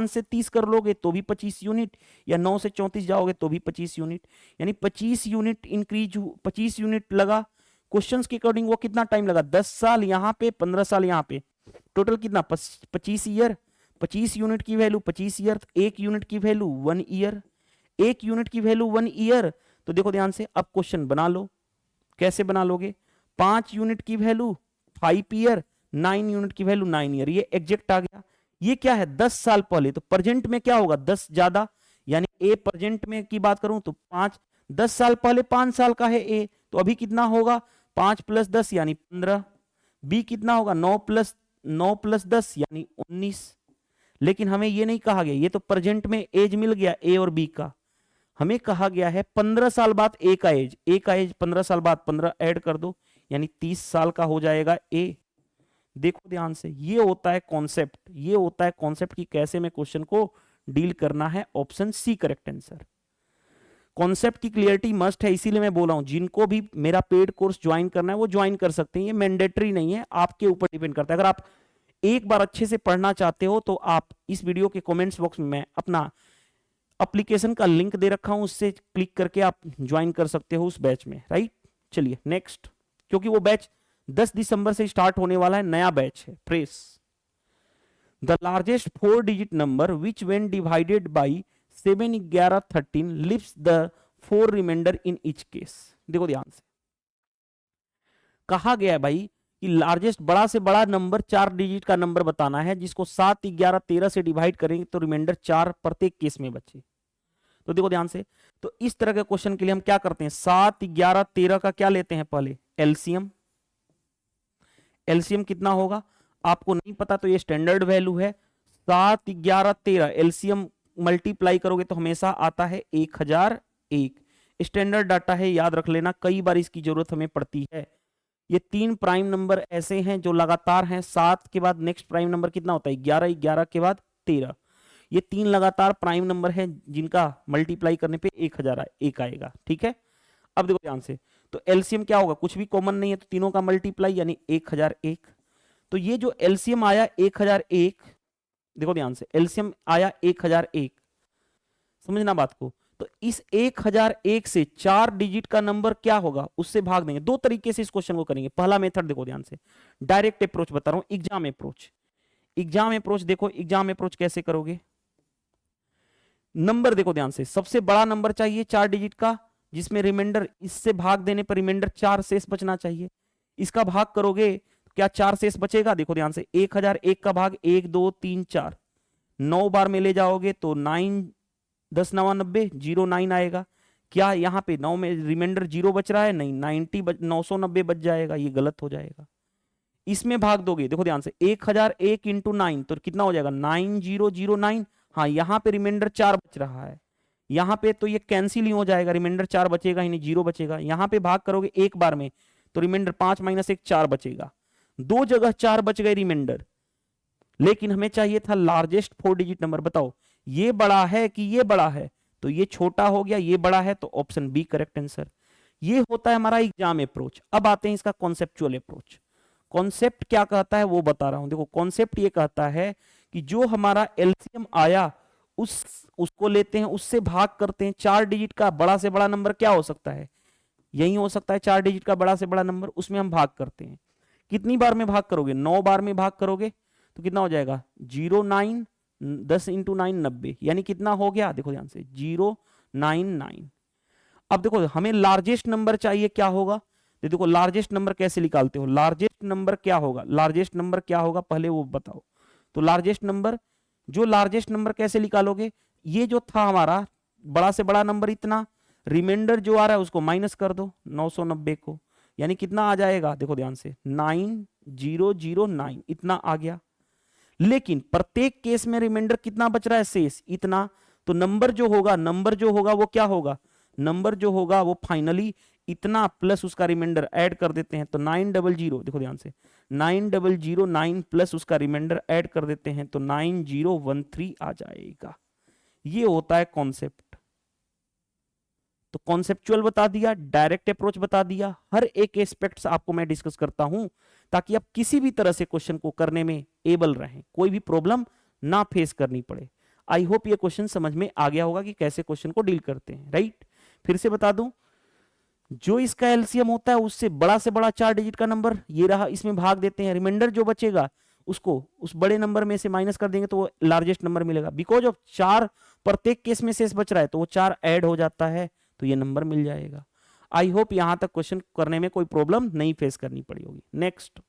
Speaker 1: से 30 कर लोगे तो भी 25 यूनिट, या 9 से 34 जाओगे तो भी 25 यूनिट, यानी 25 यूनिट इंक्रीज, 25 यूनिट लगा। क्वेश्चंस के अकॉर्डिंग वो कितना टाइम लगा, 10 साल यहां पे, 15 साल यहां पे, टोटल कितना 25 ईयर। 25 यूनिट की वैल्यू 25 ईयर, 1 यूनिट की वैल्यू 1 ईयर, 1 यूनिट की वैल्यू 1 ईयर। तो देखो ध्यान से, अब क्वेश्चन बना लो। कैसे बना लोगे, 5 यूनिट की वैल्यू 5 ईयर, 9 यूनिट की वैल्यू 9 ईयर, ये एग्जैक्ट आ गया। ये क्या है 10 साल पहले, तो प्रेजेंट में क्या होगा 10 ज्यादा, यानी ए प्रेजेंट में की बात करूं तो 5, 10 साल पहले 5 साल का है ए, तो अभी कितना होगा 5 + 10 यानी 15। बी कितना होगा 9 + 10 यानी 19। लेकिन हमें ये नहीं कहा गया, ये तो प्रेजेंट में एज मिल गया ए और बी का। हमें कहा गया है 15 साल बाद ए का एज 15 साल बाद 15 ऐड कर दो, यानी 30 साल का हो जाएगा ए। देखो ध्यान से, ये होता है कॉन्सेप्ट कि कैसे में क्वेश्चन को डील करना है। Option C correct answer. Concept की क्लियरिटी मस्ट है, इसीलिए मैं बोल रहा हूं जिनको भी मेरा पेड कोर्स ज्वाइन करना है वो ज्वाइन कर सकते हैं। ये मैंडेटरी नहीं है, आपके ऊपर डिपेंड करता है। अगर आप एक बार अच्छे से पढ़ना चाहते हो तो आप इस वीडियो के कमेंट्स बॉक्स में अपना एप्लीकेशन का लिंक दे रखा हूं, उससे क्लिक करके आप ज्वाइन कर सकते हो उस बैच में, राइट। चलिए नेक्स्ट, क्योंकि वो बैच 10 दिसंबर से स्टार्ट होने वाला है, नया बैच है fresh. The largest 4 digit number which when divided by 7, 11, 13 leaves the 4 remainder in each case. देखो ध्यान से, कहा गया है भाई कि लार्जेस्ट बड़ा से बड़ा नंबर 4 डिजिट का नंबर बताना है, जिसको 7, 11, 13 से डिवाइड करेंगे तो रिमाइंडर 4 प्रत्येक केस में बचे। तो देखो ध्यान से, तो इस तरह के क्वेश्चन के लिए हम क्या करते हैं, 7, 11, 13 का क्या लेते हैं पहले एलसीएम। एलसीएम कितना होगा आपको नहीं पता तो ये स्टैंडर्ड वैल्यू है, 7, 11, 13 एलसीएम मल्टीप्लाई करोगे तो हमेशा आता है 1001। स्टैंडर्ड डाटा है, याद रख लेना, कई बार इसकी जरूरत हमें पड़ती है। ये 3 प्राइम नंबर ऐसे हैं जो लगातार हैं, 7 के बाद नेक्स्ट प्राइम नंबर कितना होता है 11, 11 के बाद 13। ये 3 लगातार प्राइम नंबर हैं जिनका मल्टीप्लाई करने पे 1001 आएगा, ठीक है। अब देखो ध्यान से, तो एलसीएम क्या होगा, कुछ भी कॉमन नहीं है तो तीनों का मल्टीप्लाई यानी 1001। तो ये जो एलसीएम आया 1001, देखो ध्यान से एलसीएम आया 1001, समझना बात को। तो इस 1001 से 4 डिजिट का नंबर क्या होगा उससे भाग देंगे। 2 तरीके से इस क्वेश्चन को करेंगे। पहला मेथड देखो ध्यान से, डायरेक्ट अप्रोच बता रहा हूं, एग्जाम अप्रोच। देखो एग्जाम अप्रोच कैसे करोगे, नंबर देखो ध्यान से, सबसे बड़ा नंबर चाहिए 4 डिजिट का, जिसमें रिमाइंडर, इससे भाग देने पर रिमाइंडर 4 शेष बचना चाहिए। इसका भाग करोगे तो क्या 4 शेष बचेगा, देखो ध्यान से, 1001 का भाग 1, 2, 3, 4, 9 बार में ले जाओगे तो 9, 10, 9, 90, 09 आएगा। क्या यहाँ पे 9 में रिमाइंडर 0 बच रहा है, नहीं, 990 बच जाएगा, ये गलत हो जाएगा। इसमें भाग दोगे, देखो ध्यान से, 1001 इंटू 9 तो कितना हो जाएगा 9009। हाँ, यहाँ पे रिमाइंडर 4 बच रहा है, यहाँ पे तो ये कैंसिल ही हो जाएगा, रिमाइंडर 4 बचेगा ही नहीं, 0 बचेगा। यहाँ पे भाग करोगे एक बार में तो रिमाइंडर 5 - 1 4 बचेगा। दो जगह 4 बच गए रिमाइंडर, लेकिन हमें चाहिए था लार्जेस्ट 4 डिजिट नंबर। बताओ ये बड़ा है कि ये बड़ा है, तो ये छोटा हो गया, ये बड़ा है, तो ऑप्शन बी करेक्ट आंसर। ये होता है हमारा एग्जाम अप्रोच। अब आते हैं इसका कॉन्सेप्चुअल अप्रोच। कॉन्सेप्ट क्या कहता है वो बता रहा हूं। देखो कॉन्सेप्ट ये कहता है कि जो हमारा एलसीएम आया उसको लेते हैं, उससे भाग करते हैं। 4 डिजिट का बड़ा से बड़ा नंबर क्या हो सकता है, यही हो सकता है 4 डिजिट का बड़ा से बड़ा नंबर, उसमें हम भाग करते हैं। कितनी बार में भाग करोगे, 9 बार में भाग करोगे, तो कितना हो जाएगा 09, 10 इंटू 9 90, यानी कितना हो गया, देखो ध्यान से 099। अब देखो हमें लार्जेस्ट नंबर चाहिए, क्या होगा, देखो लार्जेस्ट नंबर कैसे निकालते हो, लार्जेस्ट नंबर क्या होगा, लार्जेस्ट नंबर क्या होगा पहले वो बताओ। तो लार्जेस्ट नंबर, जो लार्जेस्ट नंबर कैसे निकालोगे, ये जो था हमारा बड़ा से बड़ा नंबर इतना, रिमाइंडर जो आ रहा है उसको माइनस कर दो 990 को, यानी कितना आ जाएगा, देखो ध्यान से 9009 इतना आ गया। लेकिन प्रत्येक केस में रिमाइंडर कितना बच रहा है, शेष इतना। तो नंबर जो होगा वो क्या होगा, नंबर जो होगा वो फाइनली इतना प्लस उसका रिमाइंडर ऐड कर देते हैं, तो 900, देखो ध्यान से 9009 प्लस उसका रिमाइंडर ऐड कर देते हैं, तो 9013 आ जाएगा। ये होता है कॉन्सेप्ट। तो कॉन्सेप्चुअल बता दिया, डायरेक्ट अप्रोच बता दिया, हर एक एस्पेक्ट्स आपको मैं डिस्कस करता हूं ताकि आप किसी भी तरह से क्वेश्चन को करने में एबल रहें, कोई भी प्रॉब्लम ना फेस करनी पड़े। आई होप ये क्वेश्चन समझ में आ गया होगा कि कैसे क्वेश्चन को डील करते हैं, राइट। फिर से बता दूं, जो इसका एलसीएम होता है उससे बड़ा 4 डिजिट का नंबर ये रहा, इसमें भाग देते हैं, रिमाइंडर जो बचेगा उसको उस बड़े नंबर में से माइनस कर देंगे तो वो लार्जेस्ट नंबर मिलेगा। बिकॉज ऑफ 4 प्रत्येक केस में शेष बच रहा है, तो वो 4 ऐड हो जाता है, तो ये नंबर मिल जाएगा। आई होप यहां तक क्वेश्चन करने में कोई प्रॉब्लम नहीं फेस करनी पड़ी होगी। नेक्स्ट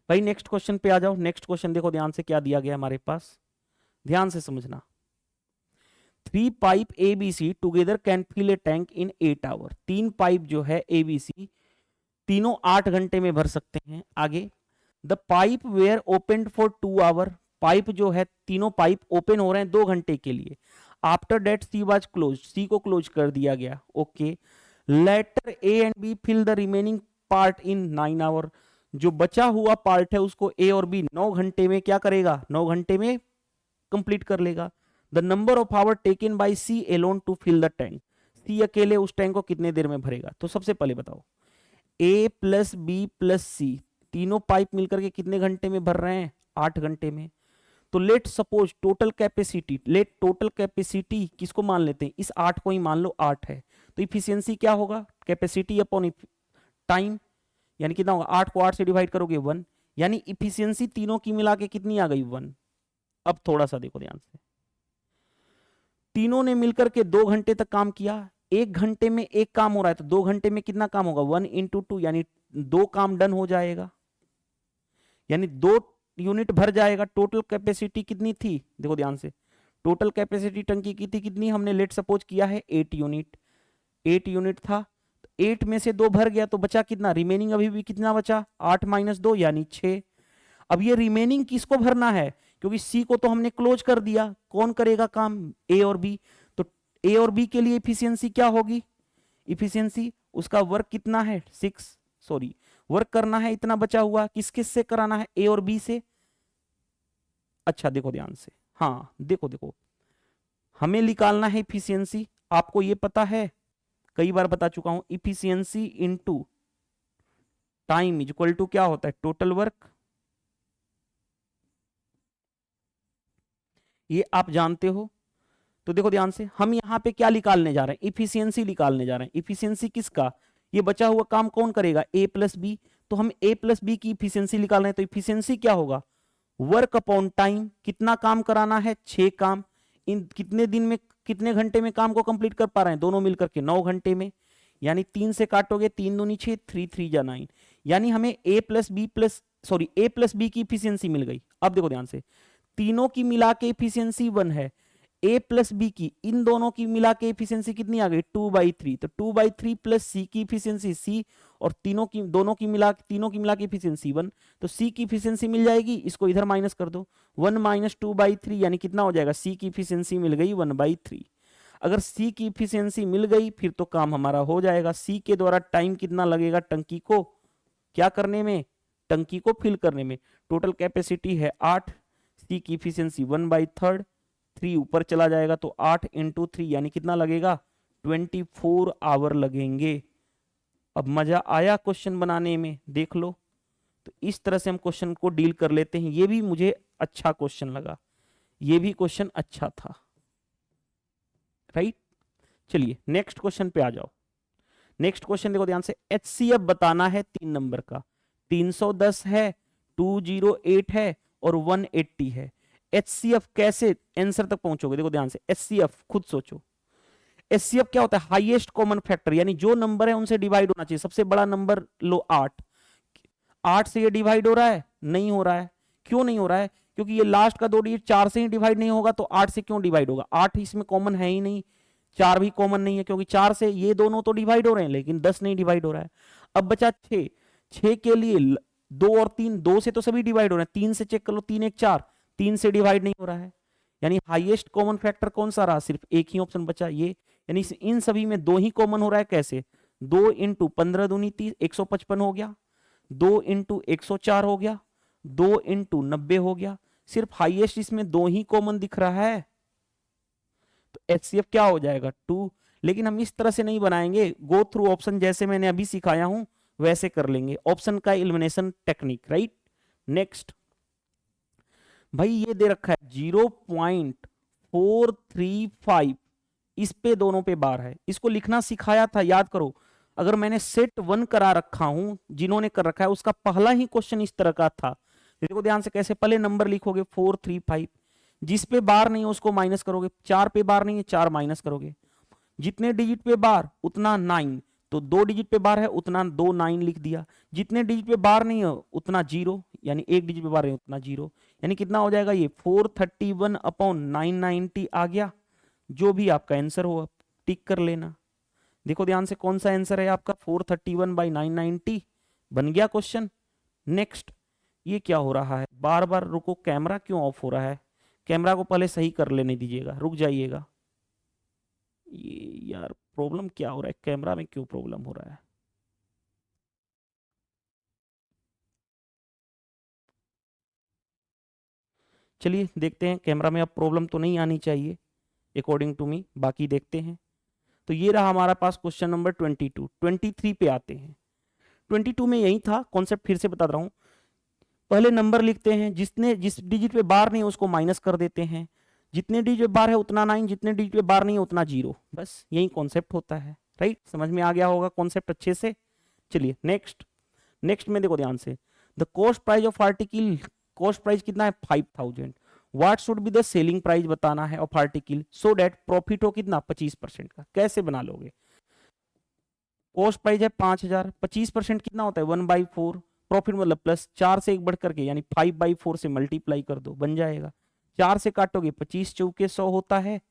Speaker 1: भाई, नेक्स्ट क्वेश्चन पे आ जाओ। नेक्स्ट क्वेश्चन देखो ध्यान से क्या दिया गया हमारे पास, ध्यान से समझना। 3 pipe ABC together can fill a tank in 8 hour. 3 pipe जो है ABC तीनों 8 घंटे में भर सकते हैं। आगे, the pipe were open for 2 hour. Pipe जो है तीनों पाइप ओपन हो रहे हैं 2 घंटे के लिए। After that C was close, C को क्लोज कर दिया गया। Okay, later A and B fill the remaining part in 9 hour. जो बचा हुआ पार्ट है उसको ए और बी 9 घंटे में क्या करेगा, 9 घंटे में कंप्लीट कर लेगा। The number of hour taken by C alone to fill the tank. C अकेले उस टैंक को कितने देर में भरेगा। तो सबसे पहले बताओ, ए प्लस बी प्लस सी तीनों पाइप मिलकर के कितने घंटे में भर रहे हैं, 8 घंटे में। तो लेट सपोज टोटल कैपेसिटी किसको मान लेते हैं, इस 8 को ही मान लो, 8 है। तो इफिशियंसी क्या होगा, कैपेसिटी अपॉन टाइम, यानी कितना होगा, 8 को 8 से डिवाइड करोगे 1, यानी इफिशियंसी तीनों की मिला के कितनी आ गई, 1। अब थोड़ा सा देखो ध्यान से, तीनों ने मिलकर के 2 घंटे तक काम किया। 1 घंटे में एक काम हो रहा है, तो 2 घंटे में कितना काम होगा, 1 इंटू 2, यानी 2 काम डन हो जाएगा, यानी 2 यूनिट भर जाएगा। टोटल कैपेसिटी कितनी थी, देखो ध्यान से, टोटल कैपेसिटी टंकी की थी कितनी, हमने लेट सपोज किया है 8 यूनिट। 8 यूनिट था, 8 में से 2 भर गया, तो बचा कितना, रिमेनिंग अभी भी कितना बचा, 8 माइनस 2 यानी 6। अब ये रिमेनिंग किसको भरना है, क्योंकि सी को तो हमने क्लोज कर दिया, कौन करेगा काम, ए और बी। तो ए और बी के लिए इफिशियंसी क्या होगी, इफिशियंसी उसका वर्क कितना है, 6, सॉरी वर्क करना है इतना बचा हुआ, किस किस से कराना है, ए और बी से। अच्छा देखो ध्यान से, हाँ देखो हमें निकालना है इफिशियंसी, आपको ये पता है, कई बार बता चुका हूं, efficiency into time is equal to क्या होता है, टोटल वर्क। ये आप जानते हो। तो देखो ध्यान से, हम यहां पे क्या निकालने जा रहे हैं, इफिशियंसी निकालने जा रहे हैं। इफिशियंसी किसका, ये बचा हुआ काम कौन करेगा, ए प्लस बी। तो हम ए प्लस बी की इफिशियंसी निकाल रहे हैं, तो इफिशियंसी क्या होगा, वर्क अपॉन टाइम। कितना काम कराना है, 6 काम। इन कितने दिन में, कितने घंटे में काम को कंप्लीट कर पा रहे हैं, दोनों मिलकर के 9 घंटे में, यानी 3 से काटोगे, 3 दूनी 6, 3 3 जा 9, यानी हमें ए प्लस बी की इफिशियंसी मिल गई। अब देखो ध्यान से, तीनों की मिला के इफिशियंसी 1 है, ए प्लस बी की, इन दोनों की मिला के इफिशियंसी कितनी आ गई, 2/3। तो 2/3 प्लस सी की इफिशियंसी सी, और तीनों की मिला के इफिशियंसी 1। तो सी की इफिशियंसी मिल जाएगी, इसको इधर माइनस कर दो, 1 माइनस 2/3 यानी कितना हो जाएगा, सी की इफिशियंसी मिल गई 1/3। अगर सी की इफिशियंसी मिल गई फिर तो काम हमारा हो जाएगा। सी के द्वारा टाइम कितना लगेगा टंकी को क्या करने में, टंकी को फिल करने में। टोटल कैपेसिटी है 8, सी की इफिशियंसी 1/3, 3 ऊपर चला जाएगा तो 8 × 3 यानी कितना लगेगा, 24 आवर लगेंगे। अब मजा आया क्वेश्चन बनाने में, देख लो। तो इस तरह से हम क्वेश्चन को डील कर लेते हैं। ये भी मुझे अच्छा क्वेश्चन लगा, ये भी क्वेश्चन अच्छा था, राइट। चलिए नेक्स्ट क्वेश्चन पे आ जाओ। नेक्स्ट क्वेश्चन देखो ध्यान से, HCF बताना है 3 नंबर का। 310 है, 208 है और 180 है। HCF कैसे आंसर तक पहुंचोगे, देखो ध्यान से। HCF खुद सोचो, HCF क्या होता है, हाईएस्ट कॉमन फैक्टर, यानी जो नंबर है उनसे डिवाइड होना चाहिए। सबसे बड़ा नंबर लो 8, 8 से ये डिवाइड हो रहा है, नहीं हो रहा है। क्यों नहीं हो रहा है, क्योंकि ये लास्ट का 2 डिजिट 4 से ही डिवाइड नहीं होगा, तो 8 से क्यों डिवाइड होगा, 8 इसमें कॉमन है ही नहीं, 4 भी कॉमन नहीं है, क्योंकि 4 से ये दोनों तो डिवाइड हो रहे हैं लेकिन 10 नहीं डिवाइड हो रहा है। अब बचा 6, 6 के लिए 2 और 3, 2 से तो सभी डिवाइड हो रहे हैं, 3 से चेक कर लो, 3 1 4, 3 से डिवाइड नहीं हो रहा है। यानी हाईएस्ट कॉमन फैक्टर कौन सा रहा, सिर्फ एक ही ऑप्शन बचा ये, यानी इन सभी में 2 ही कॉमन हो रहा है। कैसे, 2 × 15 दूनी 30, 155 हो गया, 2 × 104 हो गया, 2 × 90 हो गया। सिर्फ हाईएस्ट इसमें 2 ही कॉमन दिख रहा है, तो HCF क्या हो जाएगा, 2। लेकिन हम इस तरह से नहीं बनाएंगे, गो थ्रू ऑप्शन, जैसे मैंने अभी सिखाया हूं वैसे कर लेंगे, ऑप्शन का एलिमिनेशन टेक्निक, राइट। नेक्स्ट भाई ये दे रखा है 0.435, इस पे दोनों पे बार है, इसको लिखना सिखाया था, याद करो। अगर मैंने सेट 1 करा रखा हूं, जिन्होंने कर रखा है उसका पहला ही क्वेश्चन इस तरह का था। देखो ध्यान से कैसे, पहले नंबर लिखोगे 435, जिस पे बार नहीं है उसको माइनस करोगे, 4 पे बार नहीं है 4 माइनस करोगे, जितने डिजिट पे बार उतना 9, तो 2 डिजिट पे बार है उतना 2 9 लिख दिया, जितने डिजिट पे बार नहीं है उतना 0, यानी 1 डिजिट पे बार है उतना 0, यानी कितना हो जाएगा ये 431/990 आ गया। जो भी आपका आंसर हो टिक कर लेना। देखो ध्यान से कौन सा आंसर है आपका, 431/990 बन गया क्वेश्चन। नेक्स्ट, ये क्या हो रहा है, बार बार रुको, कैमरा क्यों ऑफ हो रहा है, कैमरा को पहले सही कर लेने दीजिएगा, रुक जाइएगा। ये यार प्रॉब्लम क्या हो रहा है, कैमरा में क्यों प्रॉब्लम हो रहा है। चलिए देखते हैं, कैमरा में अब प्रॉब्लम तो नहीं आनी चाहिए अकॉर्डिंग टू मी, बाकी देखते हैं। तो ये रहा हमारा पास क्वेश्चन नंबर 22। 23 पे आते हैं। 22 में यही था कॉन्सेप्ट, फिर से बता रहा हूं। पहले नंबर लिखते हैं, जिस डिजिट पे बार नहीं है उसको माइनस कर देते हैं, जितने डिजिट पे बार है उतना 9, जितने डिजिट पे बार नहीं है उतना 0, बस यही कॉन्सेप्ट होता है, राइट। समझ में आ गया होगा कॉन्सेप्ट अच्छे से। चलिए नेक्स्ट, नेक्स्ट में देखो ध्यान से, the cost price of article, cost price कितना है 5000, what should be the selling price बताना है of article so that profit हो कितना 25% का। कैसे बना लोगे, कॉस्ट प्राइस है 5000, 25% कितना होता है 1/4, प्रॉफिट मतलब प्लस, 4 से एक बढ़ करके यानी 5/4 से मल्टीप्लाई कर दो, बन जाएगा। 4 से काटोगे 25 चौके 100 होता है।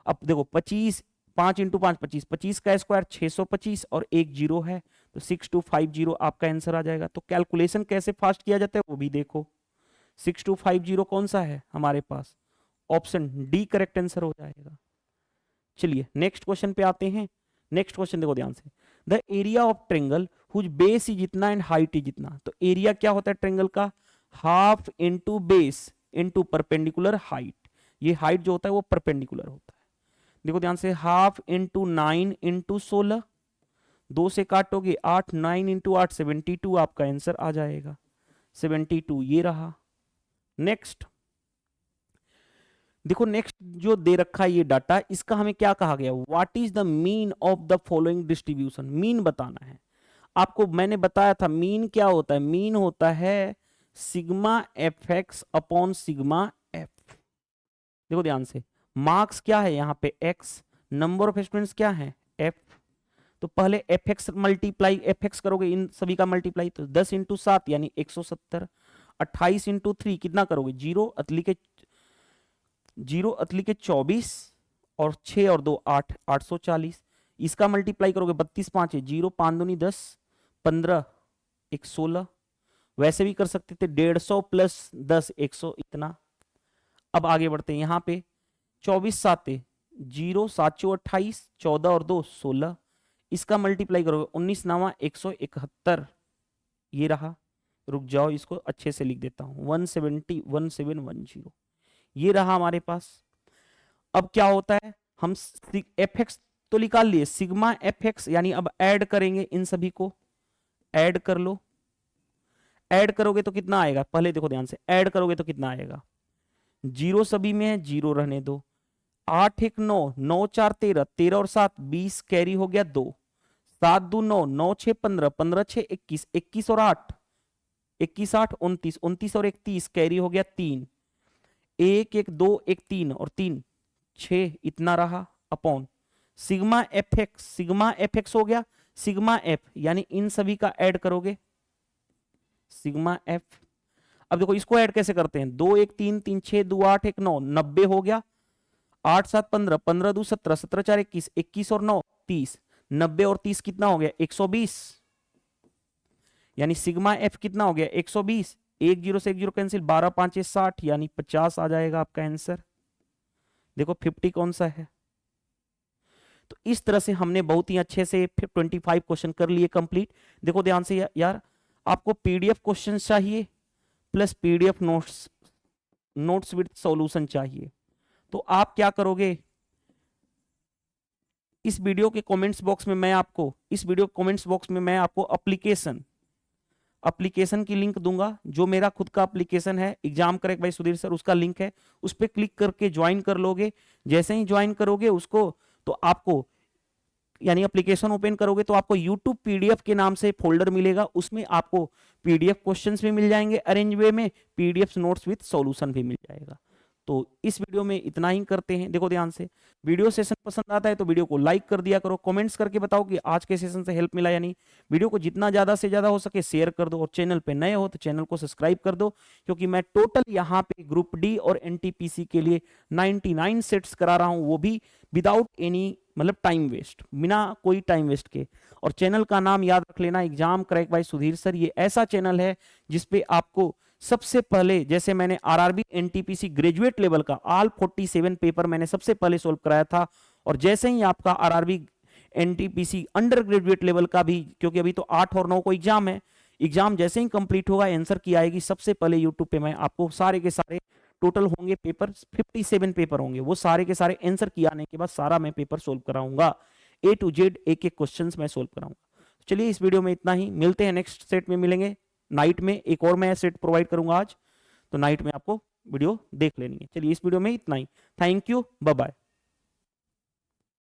Speaker 1: अब देखो 25, 5 × 5 25, 25 का स्क्वायर 625 और एक 0 है, तो 6250 आपका आंसर आ जाएगा। तो कैलकुलेशन कैसे फास्ट किया जाता है वो भी देखो। 6250 कौन सा है हमारे पास, ऑप्शन डी करेक्ट आंसर हो जाएगा। चलिए नेक्स्ट क्वेश्चन पे आते हैं। नेक्स्ट क्वेश्चन देखो ध्यान से, the area of triangle whose base is इतना एंड हाइट इज इतना। तो एरिया क्या होता है ट्रेंगल का, half into base into perpendicular height. ये हाइट जो होता है वो परपेंडिकुलर होता है। देखो ध्यान से, हाफ इंटू 9 इंटू 16, 2 से काटोगे 8, 9 इंटू 8 72 आपका आंसर आ जाएगा, 72 ये रहा। नेक्स्ट देखो, नेक्स्ट जो दे रखा है ये डाटा, इसका हमें क्या कहा गया, what is the mean of the following distribution. Mean बताना है आपको। मैंने बताया था मीन क्या होता है, मीन होता है sigma F x upon sigma F. देखो ध्यान से, मार्क्स क्या है यहाँ पे एक्स, नंबर ऑफ स्टूडेंट्स क्या है एफ। तो पहले F x multiply, F x करोगे इन सभी का मल्टीप्लाई, तो 10 × 7 यानी 170, 28 × 3 कितना करोगे 0, अतली के 24 और 6 और 2 8, 840। इसका मल्टीप्लाई करोगे 32 5 है 0, 5 दूनी 10, 15 1 16। वैसे भी कर सकते थे 150 प्लस 10 100 इतना। अब आगे बढ़ते हैं, यहाँ पे 24 7 0, 7 28, 14 और 2 16। इसका मल्टीप्लाई करोगे 19 9 171, ये रहा। रुक जाओ, इसको अच्छे से लिख देता हूं, 170 ये रहा हमारे पास। अब क्या होता है, हम एफ एक्स तो निकाल लिए, सिग्मा एफ एक्स, यानी अब ऐड करेंगे इन सभी को, ऐड कर लो। ऐड करोगे तो कितना आएगा, पहले देखो ध्यान से, ऐड करोगे तो कितना आएगा, जीरो सभी में है, जीरो रहने दो। 8 1 9, 9 4 13, 13 और 7 20, कैरी हो गया 2, 7 2 9, 9 6 15, 15 6 21, 21 और 8, 21 8 29, 29 और 1 30, कैरी हो गया 3, 1 1 2 1 3 और 3 6, इतना रहा upon sigma F x. Sigma F x हो गया सिग्मा एफ, यानी इन सभी का ऐड करोगे सिग्मा एफ। अब देखो इसको ऐड कैसे करते हैं, 2 1 3 3 6 2 8 1 9, 90 हो गया, 8 7 15, 15 2 17, 17 4 21, 21 और 9 30, 90 और 30 कितना हो गया 120, यानी सिग्मा एफ कितना हो गया 120, 1 0 से 1 0 कैंसिल, 12 5 60, यानी 50 आ जाएगा आपका आंसर। देखो 50 कौन सा है। तो इस तरह से हमने बहुत ही अच्छे से 25 क्वेश्चन कर लिए कंप्लीट। देखो ध्यान से यार, आपको पीडीएफ क्वेश्चन चाहिए plus PDF notes with solution चाहिए, तो आप क्या करोगे, इस वीडियो के कमेंट्स बॉक्स में मैं आपको एप्लीकेशन की लिंक दूंगा, जो मेरा खुद का एप्लीकेशन है exam crack by Sudhir sir, उसका लिंक है, उस पर क्लिक करके ज्वाइन कर लोगे। जैसे ही ज्वाइन करोगे उसको, तो आपको यानी एप्लीकेशन ओपन करोगे तो आपको YouTube PDF के नाम से फोल्डर मिलेगा, उसमें आपको PDF क्वेश्चंस भी मिल जाएंगे अरेंज वे में, PDF नोट्स विद सॉल्यूशन भी मिल जाएगा। तो इस वीडियो में इतना ही करते हैं। देखो ध्यान से, वीडियो सेशन पसंद आता है तो वीडियो को लाइक कर दिया करो, कमेंट्स करके बताओ कि आज के सेशन से हेल्प मिला या नहीं। वीडियो को जितना ज्यादा से ज्यादा हो सके शेयर कर दो, और चैनल पे नए हो तो चैनल को सब्सक्राइब कर दो, क्योंकि मैं टोटल यहाँ पे ग्रुप डी और एनटीपीसी के लिए 99 सेट्स करा रहा हूँ, वो भी विदाउट एनी मतलब टाइम वेस्ट, बिना कोई टाइम वेस्ट के। और चैनल का नाम याद रख लेना, exam crack by Sudhir sir. ये ऐसा चैनल है जिसपे आपको सबसे पहले, जैसे मैंने आरआरबी एनटीपीसी ग्रेजुएट लेवल का ऑल 47 पेपर मैंने सबसे पहले सोल्व कराया था, और जैसे ही आपका RRB NTPC under graduate level का भी, क्योंकि अभी तो 8 और 9 को एग्जाम है, एग्जाम जैसे ही कंप्लीट होगा आंसर की आएगी, सबसे पहले यूट्यूब पे मैं आपको सारे के सारे टोटल होंगे पेपर 57 पेपर होंगे, वो सारे के सारे आंसर किए आने के बाद सारा मैं पेपर सोल्व कराऊंगा, A to Z एक एक क्वेश्चंस मैं सोल्व कराऊंगा। चलिए इस वीडियो में इतना ही, मिलते हैं नेक्स्ट सेट में, मिलेंगे नाइट में, एक और मैं सेट प्रोवाइड करूंगा आज, तो नाइट में आपको वीडियो देख लेनी है। चलिए इस वीडियो में इतना ही, थैंक यू, बाय बाय।